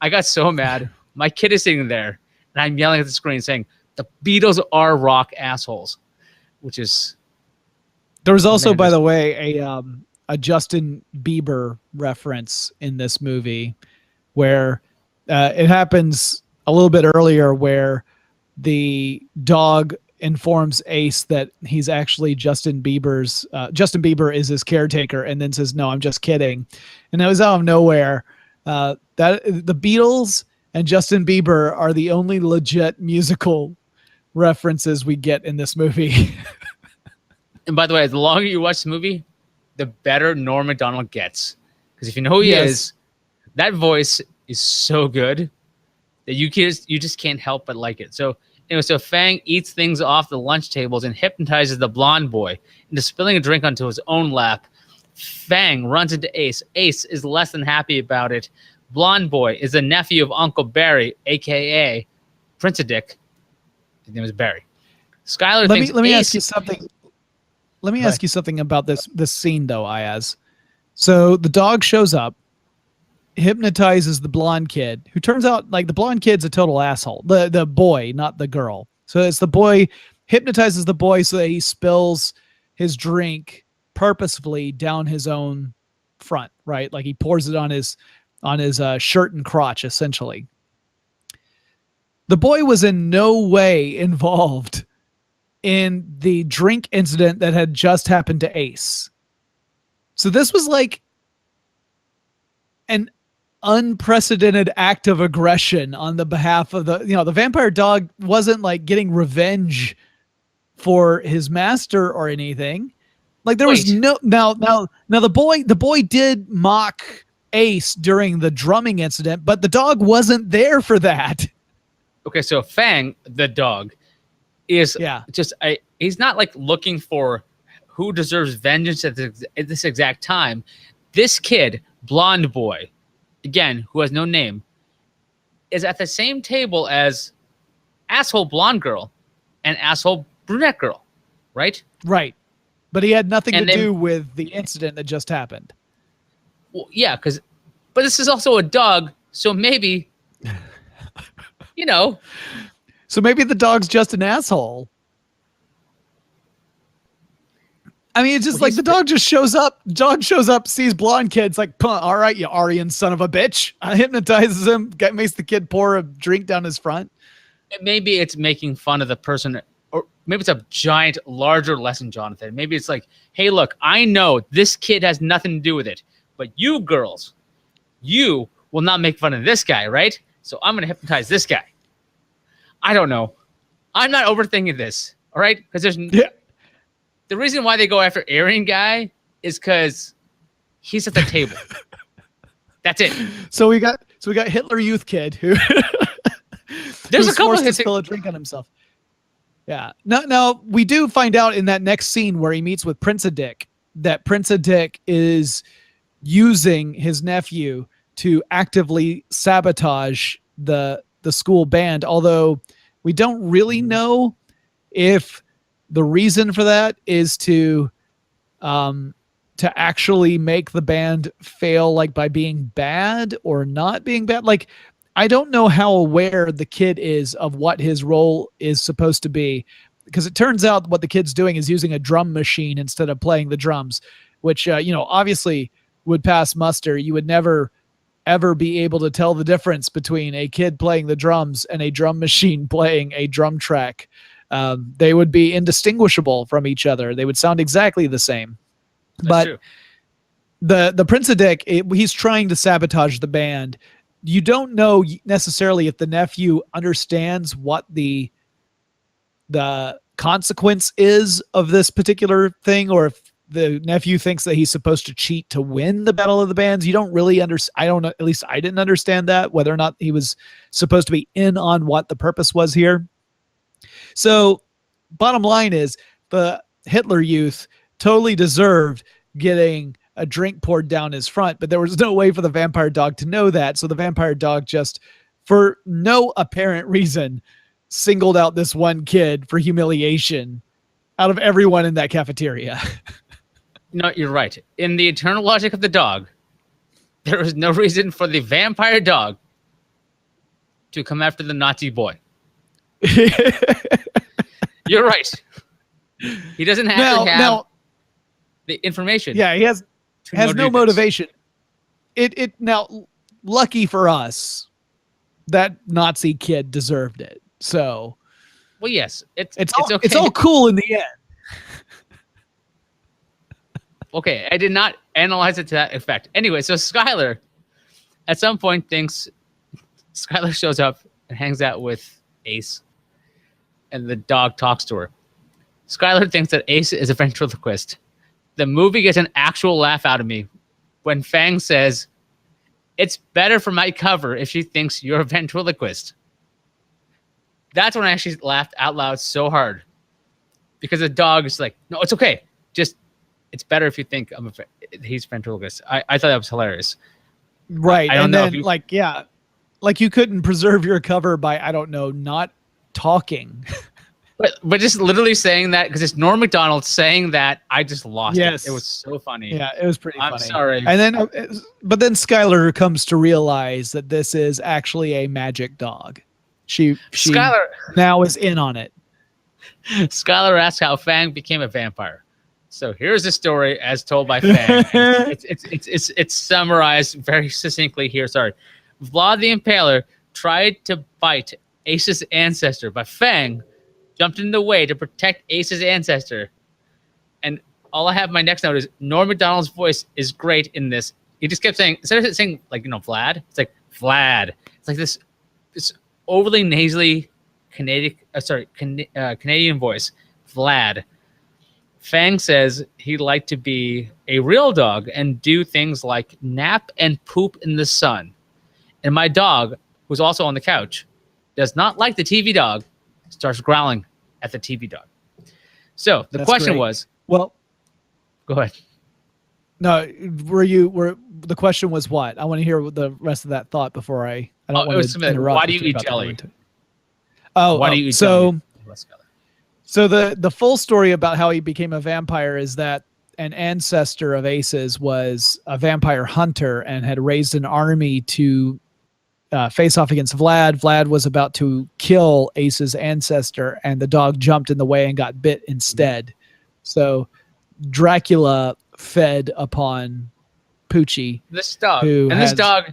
I got so mad. My kid is sitting there, and I'm yelling at the screen saying, the Beatles are rock, assholes, which is... There was also, by the way, a Justin Bieber reference in this movie where it happens a little bit earlier where the dog informs Ace that he's actually Justin Bieber's... Justin Bieber is his caretaker and then says, no, I'm just kidding. And that was out of nowhere. That the Beatles and Justin Bieber are the only legit musical references we get in this movie. And by the way, the longer you watch the movie, the better Norm Macdonald gets. Because if you know who he is, that voice is so good that you just can't help but like it. So anyway, so Fang eats things off the lunch tables and hypnotizes the blonde boy into spilling a drink onto his own lap. Fang runs into Ace. Ace is less than happy about it. Blonde boy is the nephew of Uncle Barry, a.k.a. Prince Dick. His name is Barry. Skylar thinks let me Ace... ask you something. Let me ask you something about this scene, though, Iyaz. So the dog shows up, hypnotizes the blonde kid, who turns out like the blonde kid's a total asshole. The boy, not the girl. So it's the boy hypnotizes the boy so that he spills his drink purposefully down his own front, right? Like he pours it on his shirt and crotch, essentially. The boy was in no way involved in the drink incident that had just happened to Ace. So this was like an unprecedented act of aggression on the behalf of the vampire dog wasn't like getting revenge for his master or anything. Like there was no now the boy did mock Ace during the drumming incident, but the dog wasn't there for that. Okay, so Fang, the dog, is he's not like looking for who deserves vengeance at this exact time. This kid, blonde boy, again, who has no name, is at the same table as asshole blonde girl and asshole brunette girl, right? Right. But he had nothing to do with the incident that just happened. Well, yeah, but this is also a dog, so maybe, So maybe the dog's just an asshole. I mean, it's just like the dog just shows up. Dog shows up, sees blonde kids, like, all right, you Aryan son of a bitch. Hypnotizes him, makes the kid pour a drink down his front. Maybe it's making fun of the person, or maybe it's a giant, larger lesson, Jonathan. Maybe it's like, hey, look, I know this kid has nothing to do with it, but you girls, you will not make fun of this guy, right? So I'm going to hypnotize this guy. I don't know. I'm not overthinking this, all right? Because the reason why they go after Aryan guy is because he's at the table. That's it. So we got Hitler Youth Kid who there's a couple to spill a drink on himself. Yeah. Now we do find out in that next scene where he meets with Prince Dick that Prince Dick is using his nephew to actively sabotage the school band, although we don't really know if the reason for that is to actually make the band fail, like by being bad or not being bad. Like, I don't know how aware the kid is of what his role is supposed to be, because it turns out what the kid's doing is using a drum machine instead of playing the drums, which, obviously would pass muster. You would never ever be able to tell the difference between a kid playing the drums and a drum machine playing a drum track. They would be indistinguishable from each other. They would sound exactly the same. That's true. The Prince of Dick, he's trying to sabotage the band. You don't know necessarily if the nephew understands what the consequence is of this particular thing, or if the nephew thinks that he's supposed to cheat to win the Battle of the Bands. You don't really understand. I don't know. At least I didn't understand that, whether or not he was supposed to be in on what the purpose was here. So bottom line is the Hitler Youth totally deserved getting a drink poured down his front, but there was no way for the vampire dog to know that. So the vampire dog just, for no apparent reason, singled out this one kid for humiliation out of everyone in that cafeteria. No, you're right. In the eternal logic of the dog, there was no reason for the vampire dog to come after the Nazi boy. You're right. He doesn't have to have the information. Yeah, he has no motivation. It now, lucky for us, that Nazi kid deserved it. So, well, yes, it's okay. It's all cool in the end. Okay, I did not analyze it to that effect. Anyway, so Skylar, at some point, thinks Skylar shows up and hangs out with Ace, and the dog talks to her. Skylar thinks that Ace is a ventriloquist. The movie gets an actual laugh out of me when Fang says, "It's better for my cover if she thinks you're a ventriloquist." That's when I actually laughed out loud so hard, because the dog is like, "No, it's okay. Just, it's better if you think he's ventriloquist." I thought that was hilarious. Right. And then you couldn't preserve your cover by, I don't know, not talking. But just literally saying that, because it's Norm Macdonald saying that, I just lost it. It was so funny. Yeah, it was pretty funny. I'm sorry. And then, but then Skylar comes to realize that this is actually a magic dog. She Skylar now is in on it. Skylar asks how Fang became a vampire. So here's the story as told by Fang. It's summarized very succinctly here. Sorry. Vlad the Impaler tried to bite Ace's ancestor, but Fang jumped in the way to protect Ace's ancestor. And all I have in my next note is Norm Macdonald's voice is great in this. He just kept saying, instead of saying like, Vlad, it's like Vlad. It's like this overly nasally Canadian voice, Vlad. Fang says he'd like to be a real dog and do things like nap and poop in the sun. And my dog, who's also on the couch, does not like the TV dog, starts growling at the TV dog. So the question was, well, go ahead. No, the question was what? I want to hear the rest of that thought before I don't want to interrupt. Why do you eat jelly? Why do you eat jelly? So the full story about how he became a vampire is that an ancestor of Ace's was a vampire hunter and had raised an army to face off against Vlad. Vlad was about to kill Ace's ancestor, and the dog jumped in the way and got bit instead. So Dracula fed upon Poochie. This dog. This dog,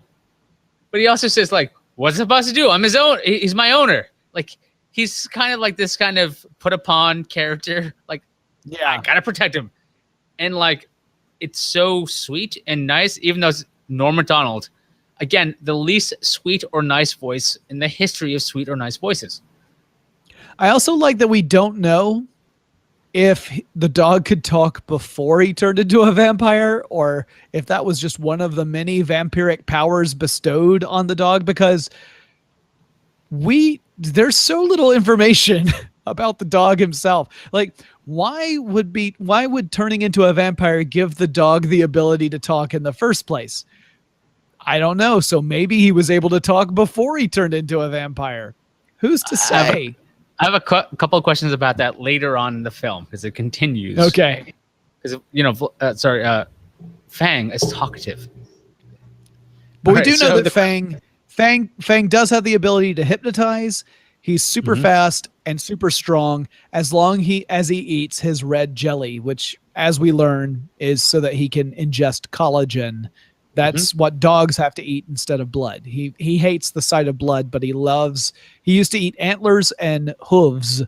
but he also says, like, what's it supposed to do? I'm his own. He's my owner. Like, he's kind of like this kind of put upon character. Like, yeah, I gotta protect him. And like, it's so sweet and nice, even though it's Norm Macdonald. Again, the least sweet or nice voice in the history of sweet or nice voices. I also like that we don't know if the dog could talk before he turned into a vampire, or if that was just one of the many vampiric powers bestowed on the dog, because there's so little information about the dog himself. Like, why would turning into a vampire give the dog the ability to talk in the first place? I don't know. So maybe he was able to talk before he turned into a vampire. Who's to say? I have a couple of questions about that later on in the film, because it continues. Okay. Because Fang is talkative. But we do know that Fang does have the ability to hypnotize. He's super fast and super strong as long as he eats his red jelly, which, as we learn, is so that he can ingest collagen That's what dogs have to eat instead of blood. He hates the sight of blood, but he used to eat antlers and hooves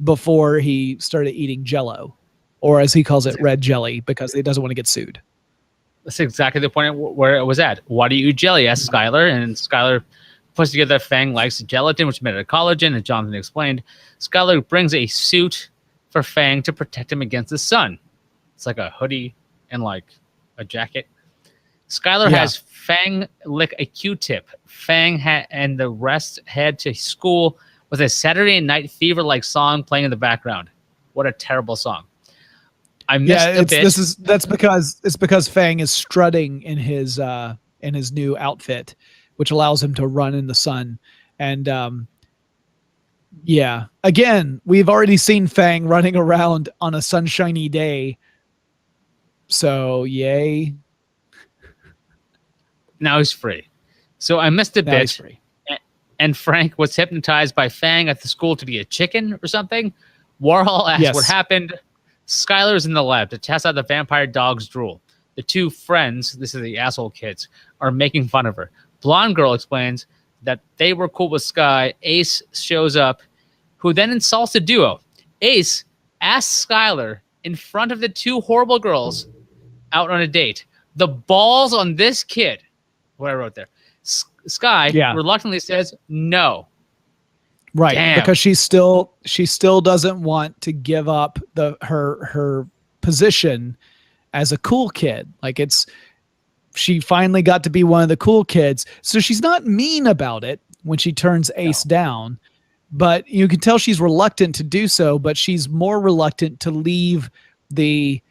before he started eating Jello, or as he calls it, red jelly, because he doesn't want to get sued. That's exactly the point where it was at. Why do you eat jelly? Asked Skylar, and Skylar puts together Fang likes gelatin, which made it a collagen, and Jonathan explained. Skylar brings a suit for Fang to protect him against the sun. It's like a hoodie and like a jacket. Skylar has Fang lick a Q-tip. Fang and the rest head to school with a Saturday Night Fever-like song playing in the background. What a terrible song. I missed a bit. That's because Fang is strutting in his new outfit, which allows him to run in the sun. And again, we've already seen Fang running around on a sunshiny day. So yay. Now he's free. So I missed a bit. And Frank was hypnotized by Fang at the school to be a chicken or something. Warhol asks what happened. Skylar is in the lab to test out the vampire dog's drool. The two friends, this is the asshole kids, are making fun of her. Blonde girl explains that they were cool with Sky. Ace shows up, who then insults the duo. Ace asks Skylar in front of the two horrible girls out on a date. The balls on this kid. What I wrote there. Sky reluctantly says no. Right. Damn. Because she still doesn't want to give up her position as a cool kid. Like she finally got to be one of the cool kids. So she's not mean about it when she turns Ace down, but you can tell she's reluctant to do so, but she's more reluctant to leave the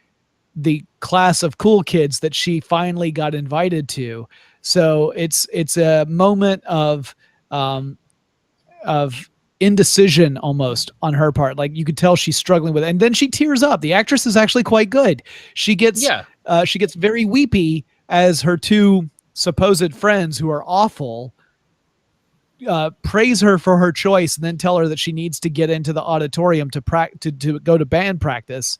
class of cool kids that she finally got invited to. So it's a moment of indecision almost on her part. Like you could tell she's struggling with it. And then she tears up. The actress is actually quite good. She gets very weepy as her two supposed friends, who are awful, praise her for her choice and then tell her that she needs to get into the auditorium to go to band practice.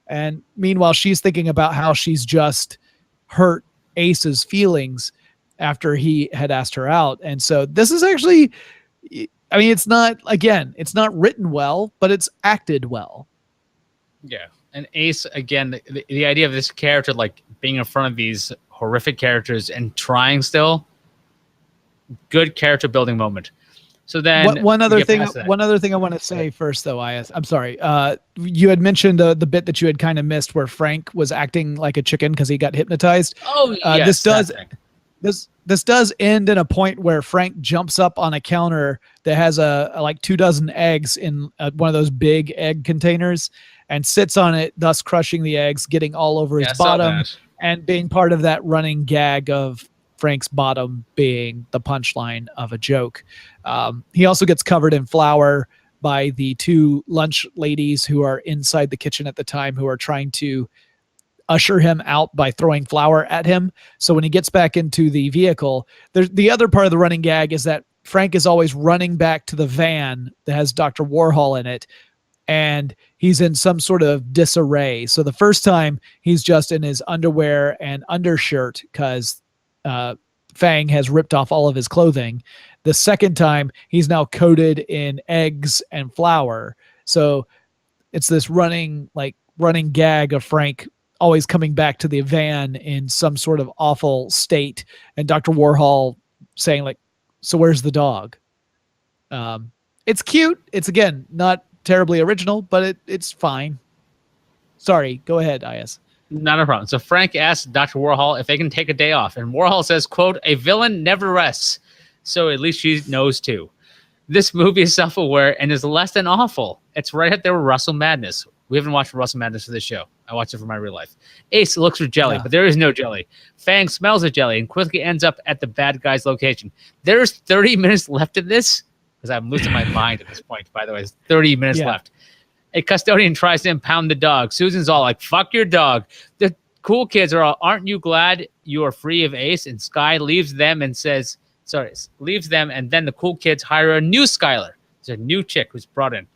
And meanwhile, she's thinking about how she's just hurt Ace's feelings after he had asked her out. And so this is actually, I mean, it's not written well, but it's acted well. Yeah. And Ace, again, the idea of this character, like being in front of these horrific characters and trying still, good character building moment. So then one other thing I want to say first, though, Iyaz, I'm sorry. You had mentioned the bit that you had kind of missed where Frank was acting like a chicken because he got hypnotized. Oh, yes. This does end in a point where Frank jumps up on a counter that has a like 24 eggs in one of those big egg containers and sits on it, thus crushing the eggs, getting all over his bottom, and being part of that running gag of Frank's bottom being the punchline of a joke. He also gets covered in flour by the two lunch ladies who are inside the kitchen at the time, who are trying to usher him out by throwing flour at him. So when he gets back into the vehicle, the other part of the running gag is that Frank is always running back to the van that has Dr. Warhol in it, and he's in some sort of disarray. So the first time he's just in his underwear and undershirt because Fang has ripped off all of his clothing. The second time he's now coated in eggs and flour. So it's this running gag of Frank always coming back to the van in some sort of awful state, and Dr. Warhol saying like, "So where's the dog?" It's cute. It's, again, not terribly original, but it's fine. Sorry, go ahead, Iyaz. Not a problem. So Frank asks Dr. Warhol if they can take a day off, and Warhol says, quote, "A villain never rests, so at least she knows too." This movie is self-aware and is less than awful. It's right up there with Russell Madness. We haven't watched Russell Madness for this show. I watched it for my real life. Ace looks for jelly, but there is no jelly. Fang smells the jelly and quickly ends up at the bad guy's location. There's 30 minutes left in this, because I'm losing my mind at this point, by the way. There's 30 minutes left. A custodian tries to impound the dog. Susan's all like, "Fuck your dog." The cool kids are all, "Aren't you glad you are free of Ace?" And Sky leaves them, and then the cool kids hire a new Skylar. There's a new chick who's brought in.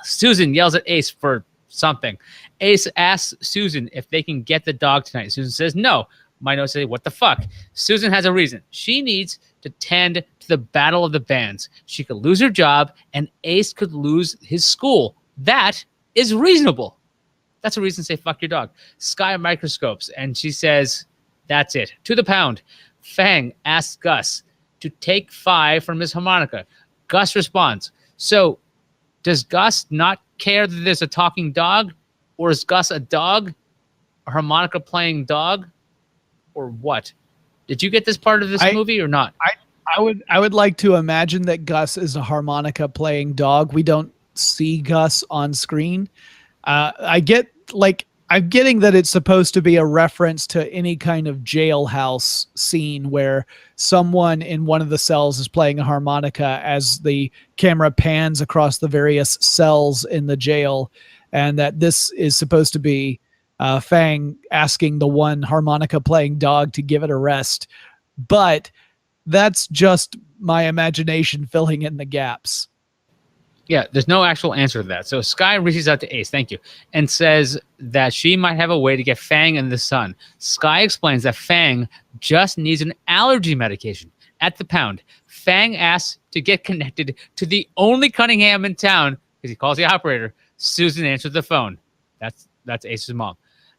Susan yells at Ace for something. Ace asks Susan if they can get the dog tonight. Susan says no, My notes say, what the fuck? Susan has a reason. She needs to tend to the battle of the bands. She could lose her job, and Ace could lose his school. That is reasonable. That's a reason to say, fuck your dog. Sky microscopes, and she says, that's it. To the pound. Fang asks Gus to take 5 from his harmonica. Gus responds. So, does Gus not care that there's a talking dog? Or is Gus a dog? A harmonica playing dog? Or what? Did you get this part of this movie or not? I would like to imagine that Gus is a harmonica playing dog. We don't see Gus on screen. I'm getting that it's supposed to be a reference to any kind of jailhouse scene where someone in one of the cells is playing a harmonica as the camera pans across the various cells in the jail, and that this is supposed to be Fang asking the one harmonica playing dog to give it a rest. But that's just my imagination filling in the gaps. Yeah, there's no actual answer to that. So Sky reaches out to Ace, thank you, and says that she might have a way to get Fang in the sun. Sky explains that Fang just needs an allergy medication. At the pound, Fang asks to get connected to the only Cunningham in town, because he calls the operator. Susan answers the phone. That's Ace's mom.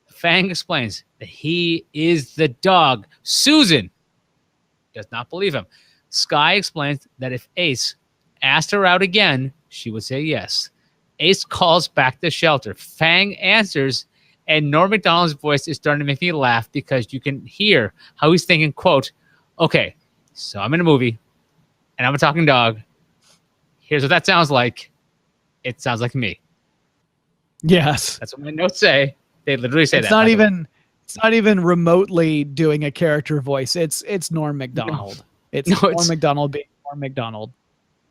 Fang explains that he is the dog. Susan does not believe him. Sky explains that if Ace asked her out again, she would say yes. Ace calls back the shelter. Fang answers, and Norm Macdonald's voice is starting to make me laugh because you can hear how he's thinking, quote, okay, so I'm in a movie, and I'm a talking dog. Here's what that sounds like. It sounds like me. Yes. That's what my notes say. They literally say it's that. It's not even remotely doing a character voice. It's Norm Macdonald. It's Norm Macdonald being Norm Macdonald.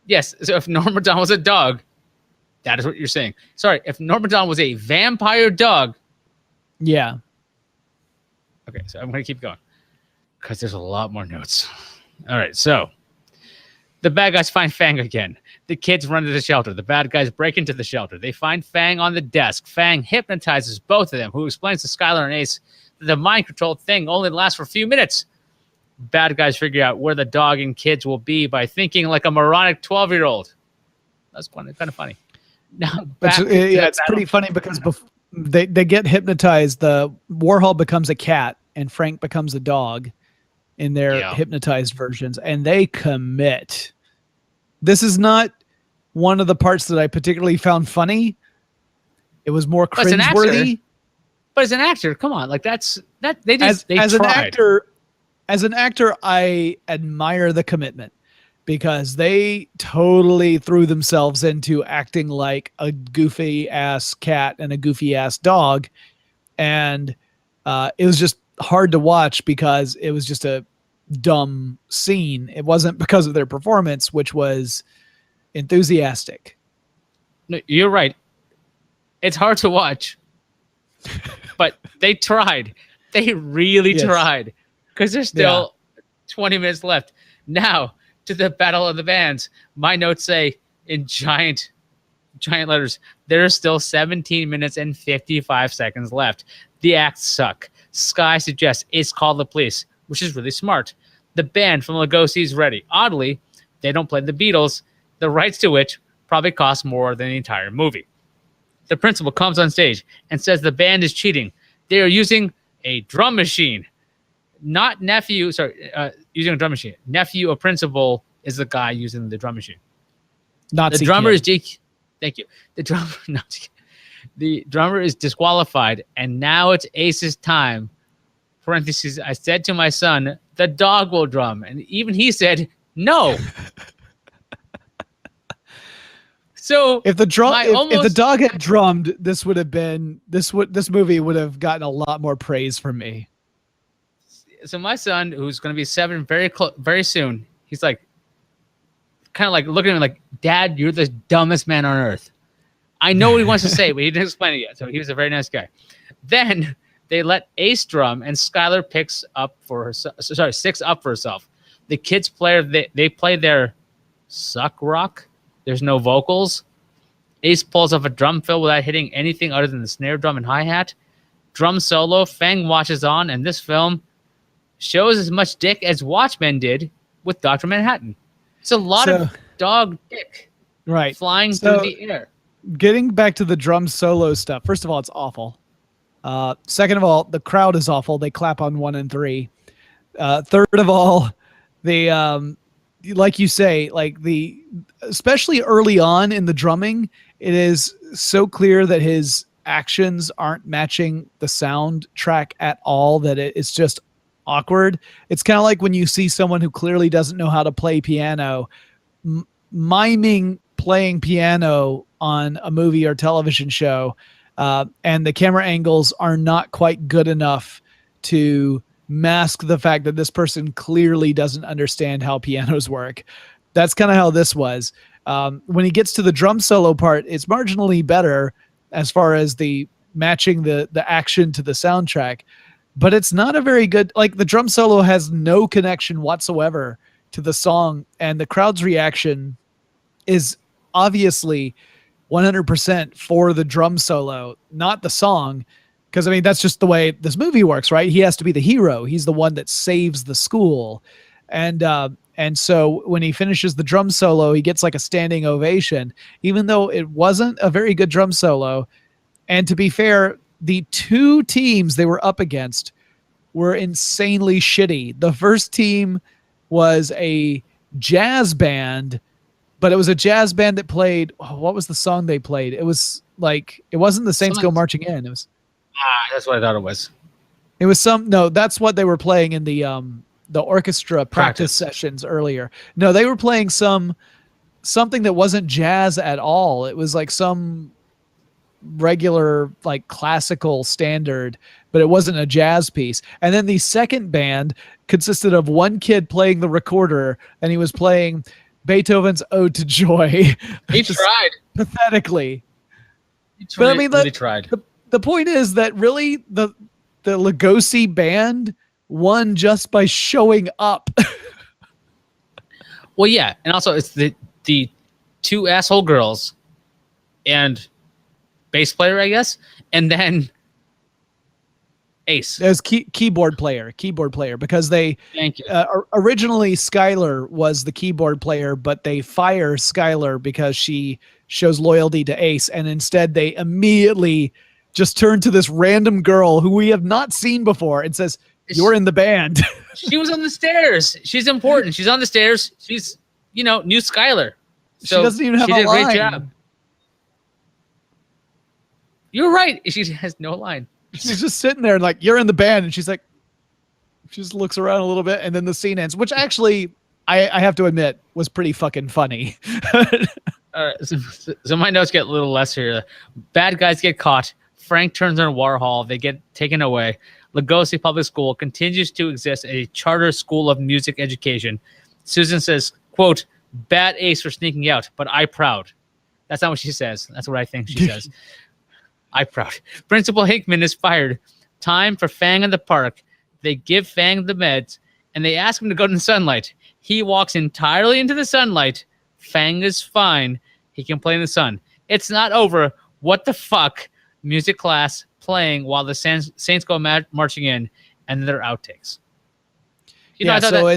Yes, so if Norm Macdonald was a dog, that is what you're saying. Sorry, if Norm Macdonald was a vampire dog. Yeah. Okay, so I'm going to keep going because there's a lot more notes. All right, so the bad guys find Fang again. The kids run to the shelter. The bad guys break into the shelter. They find Fang on the desk. Fang hypnotizes both of them, who explains to Skylar and Ace that the mind-controlled thing only lasts for a few minutes. Bad guys figure out where the dog and kids will be by thinking like a moronic 12-year-old. That's kind of funny. Now, it's pretty funny because they get hypnotized. The Warhol becomes a cat and Frank becomes a dog in their hypnotized versions, and they commit. This is not one of the parts that I particularly found funny. It was more cringeworthy. But as an actor, come on, like they tried. As an actor, I admire the commitment because they totally threw themselves into acting like a goofy ass cat and a goofy ass dog. And it was just hard to watch because it was just a dumb scene. It wasn't because of their performance, which was enthusiastic. No, you're right. It's hard to watch, but they tried. They really tried. Because there's still 20 minutes left. Now, to the Battle of the Bands. My notes say in giant letters, there's still 17 minutes and 55 seconds left. The acts suck. Sky suggests Ace call the police, which is really smart. The band from Lugosi is ready. Oddly, they don't play the Beatles, the rights to which probably cost more than the entire movie. The principal comes on stage and says the band is cheating. They are using a drum machine. Not nephew, using a drum machine. Nephew of principal is the guy using the drum machine. Not the drummer is Jake. Thank you. The drummer is disqualified, and now it's Ace's time. Parentheses, I said to my son, the dog will drum. And even he said, no. So if the dog had drummed, this movie would have gotten a lot more praise from me. So my son, who's going to be 7 very soon, he's like, kind of like looking at me like, Dad, you're the dumbest man on earth. I know what he wants to say, but he didn't explain it yet. So he was a very nice guy. Then they let Ace drum, and Skylar picks up for herself. Six up for herself. The kids they play their suck rock. There's no vocals. Ace pulls off a drum fill without hitting anything other than the snare drum and hi-hat. Drum solo. Fang watches on, and this film shows as much dick as Watchmen did with Dr. Manhattan. It's a lot of dog dick right flying through the air. Getting back to the drum solo stuff, first of all, it's awful. Second of all, the crowd is awful. They clap on 1 and 3. Third of all, the like you say, like especially early on in the drumming, it is so clear that his actions aren't matching the soundtrack at all, that it's just awkward. It's kind of like when you see someone who clearly doesn't know how to play piano miming playing piano on a movie or television show, and the camera angles are not quite good enough to mask the fact that this person clearly doesn't understand how pianos work. That's kind of how this was. When he gets to the drum solo part, it's marginally better as far as the matching the action to the soundtrack, but it's not a very good, like the drum solo has no connection whatsoever to the song, and the crowd's reaction is obviously 100% for the drum solo, not the song. Because, I mean, that's just the way this movie works, right? He has to be the hero. He's the one that saves the school. And so when he finishes the drum solo, he gets like a standing ovation, even though it wasn't a very good drum solo. And to be fair, the two teams they were up against were insanely shitty. The first team was a jazz band, but it was a jazz band that played, what was the song they played? It was like, it wasn't the Saints Go Marching In. It was... that's what I thought it was. It was that's what they were playing in the orchestra practice sessions earlier. No, they were playing something that wasn't jazz at all. It was like some regular like classical standard, but it wasn't a jazz piece. And then the second band consisted of one kid playing the recorder, and he was playing Beethoven's Ode to Joy. He tried pathetically. But I mean, really tried. The point is that really the Lugosi band won just by showing up. Well, yeah, and also it's the two asshole girls and bass player, I guess, and then Ace. As keyboard player, because they originally Skylar was the keyboard player, but they fire Skylar because she shows loyalty to Ace, and instead they immediately just turn to this random girl who we have not seen before and says, "You're in the band." She was on the stairs. She's important. She's on the stairs. She's, new Skylar. So she doesn't even have a line. She did a great job. You're right. She has no line. She's just sitting there like, "You're in the band," and she's like, she just looks around a little bit, and then the scene ends, which actually I have to admit was pretty fucking funny. All right, so my notes get a little less here. Bad guys get caught. Frank turns on Warhol. They get taken away. Lugosi Public School continues to exist as a charter school of music education. Susan says, quote, "Bad Ace for sneaking out, but I proud." That's not what she says. That's what I think she says. I proud. Principal Hickman is fired. Time for Fang in the park. They give Fang the meds, and they ask him to go to the sunlight. He walks entirely into the sunlight. Fang is fine. He can play in the sun. It's not over. What the fuck? Music class playing while the Saints go marching in, and their outtakes. I thought so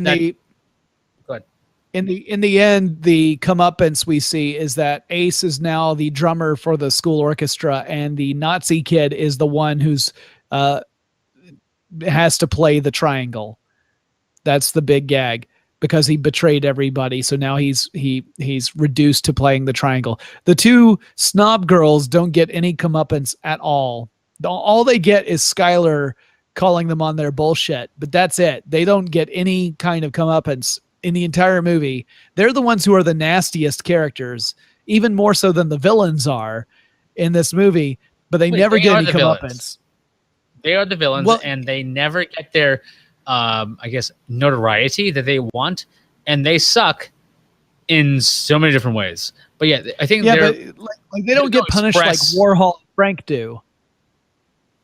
in the end, the comeuppance we see is that Ace is now the drummer for the school orchestra, and the Nazi kid is the one who's has to play the triangle. That's the big gag, because he betrayed everybody. So now he's reduced to playing the triangle. The two snob girls don't get any comeuppance at all. All they get is Skylar calling them on their bullshit, but that's it. They don't get any kind of comeuppance in the entire movie. They're the ones who are the nastiest characters, even more so than the villains are in this movie, but they never get any comeuppance. They are the villains, and they never get their I guess notoriety that they want, and they suck in so many different ways. But yeah, I think but they don't get punished like Warhol and Frank do.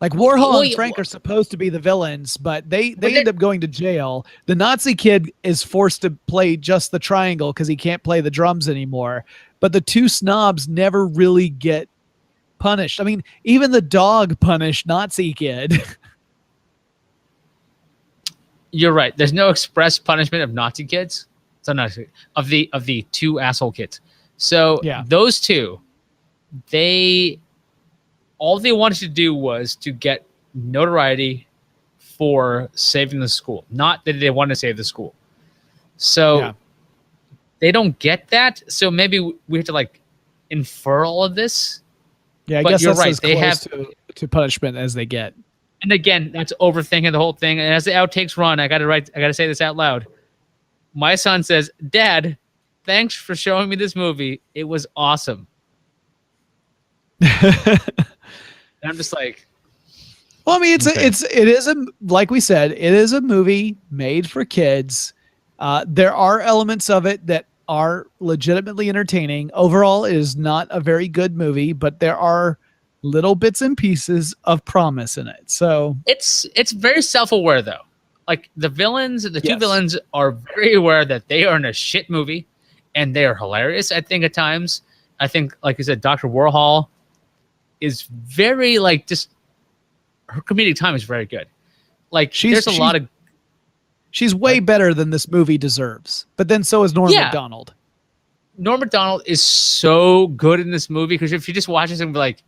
Like Warhol and Frank are supposed to be the villains, but they end up going to jail. The Nazi kid is forced to play just the triangle because he can't play the drums anymore. But the two snobs never really get punished. I mean, even the dog punished Nazi kid. You're right. There's no express punishment of Nazi kids. So not of the two asshole kids. So Yeah. those two, all they wanted to do was to get notoriety for saving the school. Not that they want to save the school. So Yeah. they don't get that. So maybe we have to like infer all of this. Yeah, I But guess you're that's right. as They close have, to punishment as they get. and again, that's overthinking the whole thing. And as the outtakes run, I got to say this out loud. My son says, "Dad, thanks for showing me this movie. It was awesome." And I'm just like, Well, I mean, Okay. it is a, like we said, it is a movie made for kids. There are elements of it that are legitimately entertaining. Overall, it is not a very good movie, but there are little bits and pieces of promise in it. So it's very self-aware though. Like the two Yes. villains are very aware that they are in a shit movie, and they are hilarious. I think at times. I think, like you said, Dr. Warhol is very like just her comedic time is very good. Like there's a lot of she's way better than this movie deserves. But then so is Norm Yeah. Macdonald. Norm Macdonald is so good in this movie because if you just watch this and be like,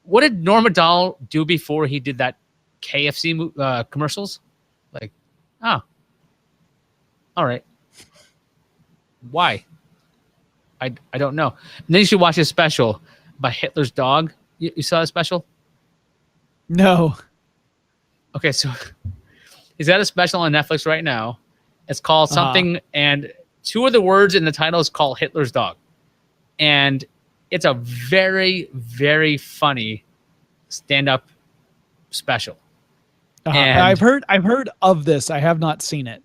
what did Norm Macdonald do before he did that KFC commercials? Like, oh, all right. Why? I don't know. And then you should watch his special by Hitler's Dog. You saw his special? No. Okay, so he's got a special on Netflix right now. It's called something, and two of the words in the title is called Hitler's Dog. And it's a very, very funny stand-up special. And I've heard of this. I have not seen it.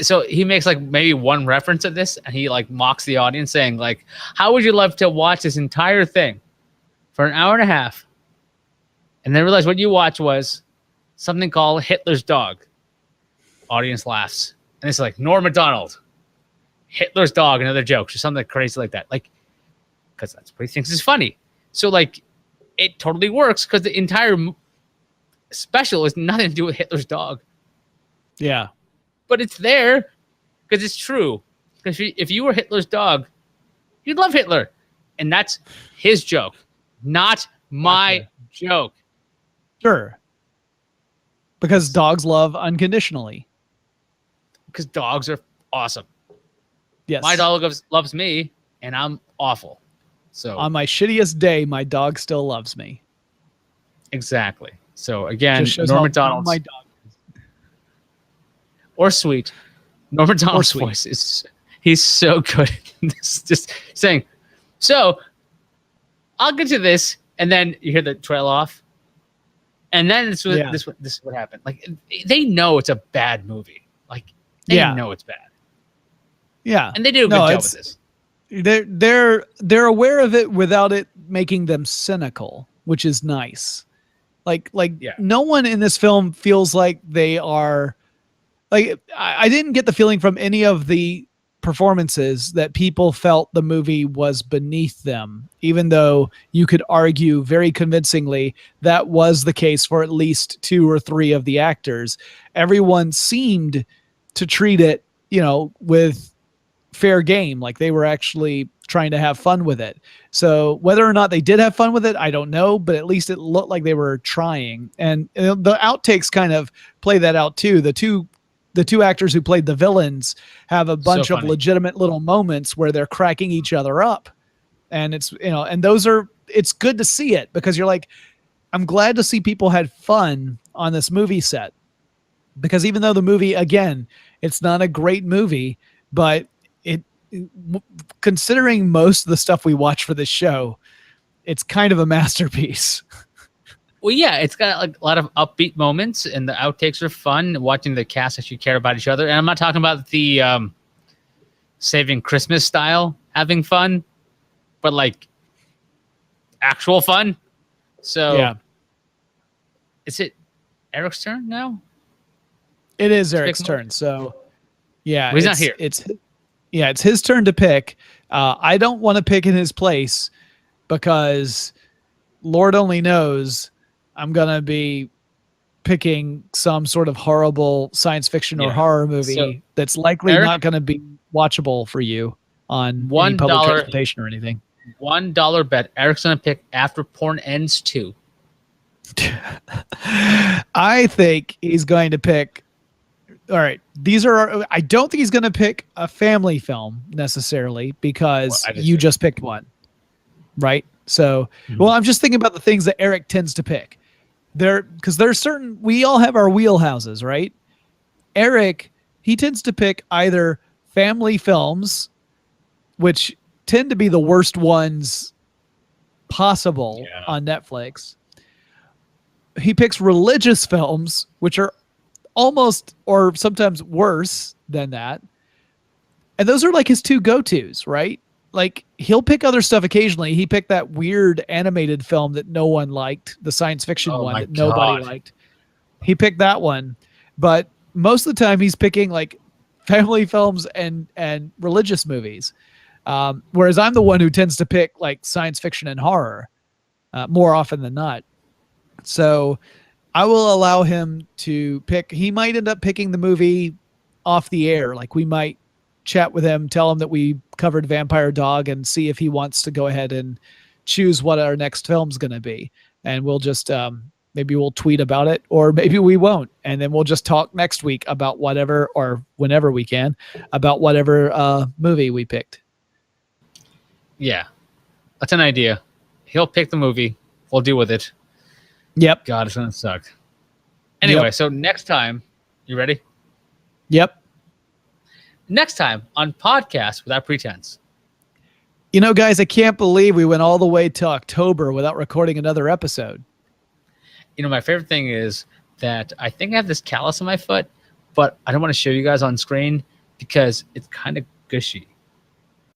so he makes like maybe one reference of this, and he like mocks the audience saying like, how would you love to watch this entire thing for an hour and a half and then realize what you watch was something called Hitler's Dog? Audience laughs. And it's like Norm Macdonald, Hitler's Dog, and other jokes or something crazy like that. Like, because that's what he thinks is funny. So like it totally works because the entire special has nothing to do with Hitler's Dog. Yeah. But it's there because it's true. Because if you were Hitler's dog, you'd love Hitler. And that's his joke, not my joke. Sure. Because dogs love unconditionally. Because dogs are awesome. Yes. My dog loves me, and I'm awful. So on my shittiest day, my dog still loves me. Exactly. So again, Just shows Norm how Macdonald's my dog is. or sweet. Norm Macdonald's sweet. voice he's so good. Just saying, so I'll get to this, and then you hear the trail off, and then this is what happened. Like they know it's a bad movie. Like they know it's bad. Yeah. And they do a good job with this. They're aware of it without it making them cynical, which is nice. Like no one in this film feels like they are like I didn't get the feeling from any of the performances that people felt the movie was beneath them, even though you could argue very convincingly that was the case for at least 2 or 3 of the actors. Everyone seemed to treat it, with fair game, like they were actually trying to have fun with it. So whether or not they did have fun with it, I don't know, but at least it looked like they were trying. And the outtakes kind of play that out too. The two actors who played the villains have a bunch of legitimate little moments where they're cracking each other up. And it's, and it's good to see it because you're like, I'm glad to see people had fun on this movie set, because even though the movie, again, it's not a great movie, but considering most of the stuff we watch for this show, it's kind of a masterpiece. Well, yeah, it's got like a lot of upbeat moments, and the outtakes are fun. Watching the cast actually care about each other, and I'm not talking about the Saving Christmas style having fun, but like actual fun. So, yeah, is it Eric's turn now? It is Eric's turn. So, yeah, well, he's not here. It's his turn to pick. I don't want to pick in his place because Lord only knows I'm going to be picking some sort of horrible science fiction or Yeah. horror movie So, that's likely Eric, not going to be watchable for you on any $1 public transportation or anything. $1 bet Eric's gonna pick After Porn Ends 2. I think he's going to pick. All right, I don't think he's going to pick a family film necessarily because you just picked one, right? So, well, I'm just thinking about the things that Eric tends to pick. Because there's certain, we all have our wheelhouses, right? Eric, he tends to pick either family films, which tend to be the worst ones possible on Netflix. He picks religious films, which are almost or sometimes worse than that. And those are like his two go-tos, right? Like he'll pick other stuff occasionally. He picked that weird animated film that no one liked, the science fiction one that nobody liked. He picked that one. But most of the time he's picking like family films and religious movies. Whereas I'm the one who tends to pick like science fiction and horror more often than not. So I will allow him to pick. He might end up picking the movie off the air. Like we might chat with him, tell him that we covered Vampire Dog and see if he wants to go ahead and choose what our next film's going to be. And we'll just, maybe we'll tweet about it or maybe we won't. And then we'll just talk next week about whatever, or whenever we can, about whatever movie we picked. Yeah, that's an idea. He'll pick the movie. We'll deal with it. Yep. God, it's gonna suck. Anyway, so next time, you ready? Yep. Next time on Podcast Without Pretense. You know, guys, I can't believe we went all the way to October without recording another episode. You know, my favorite thing is that I think I have this callus on my foot, but I don't want to show you guys on screen because it's kind of gushy.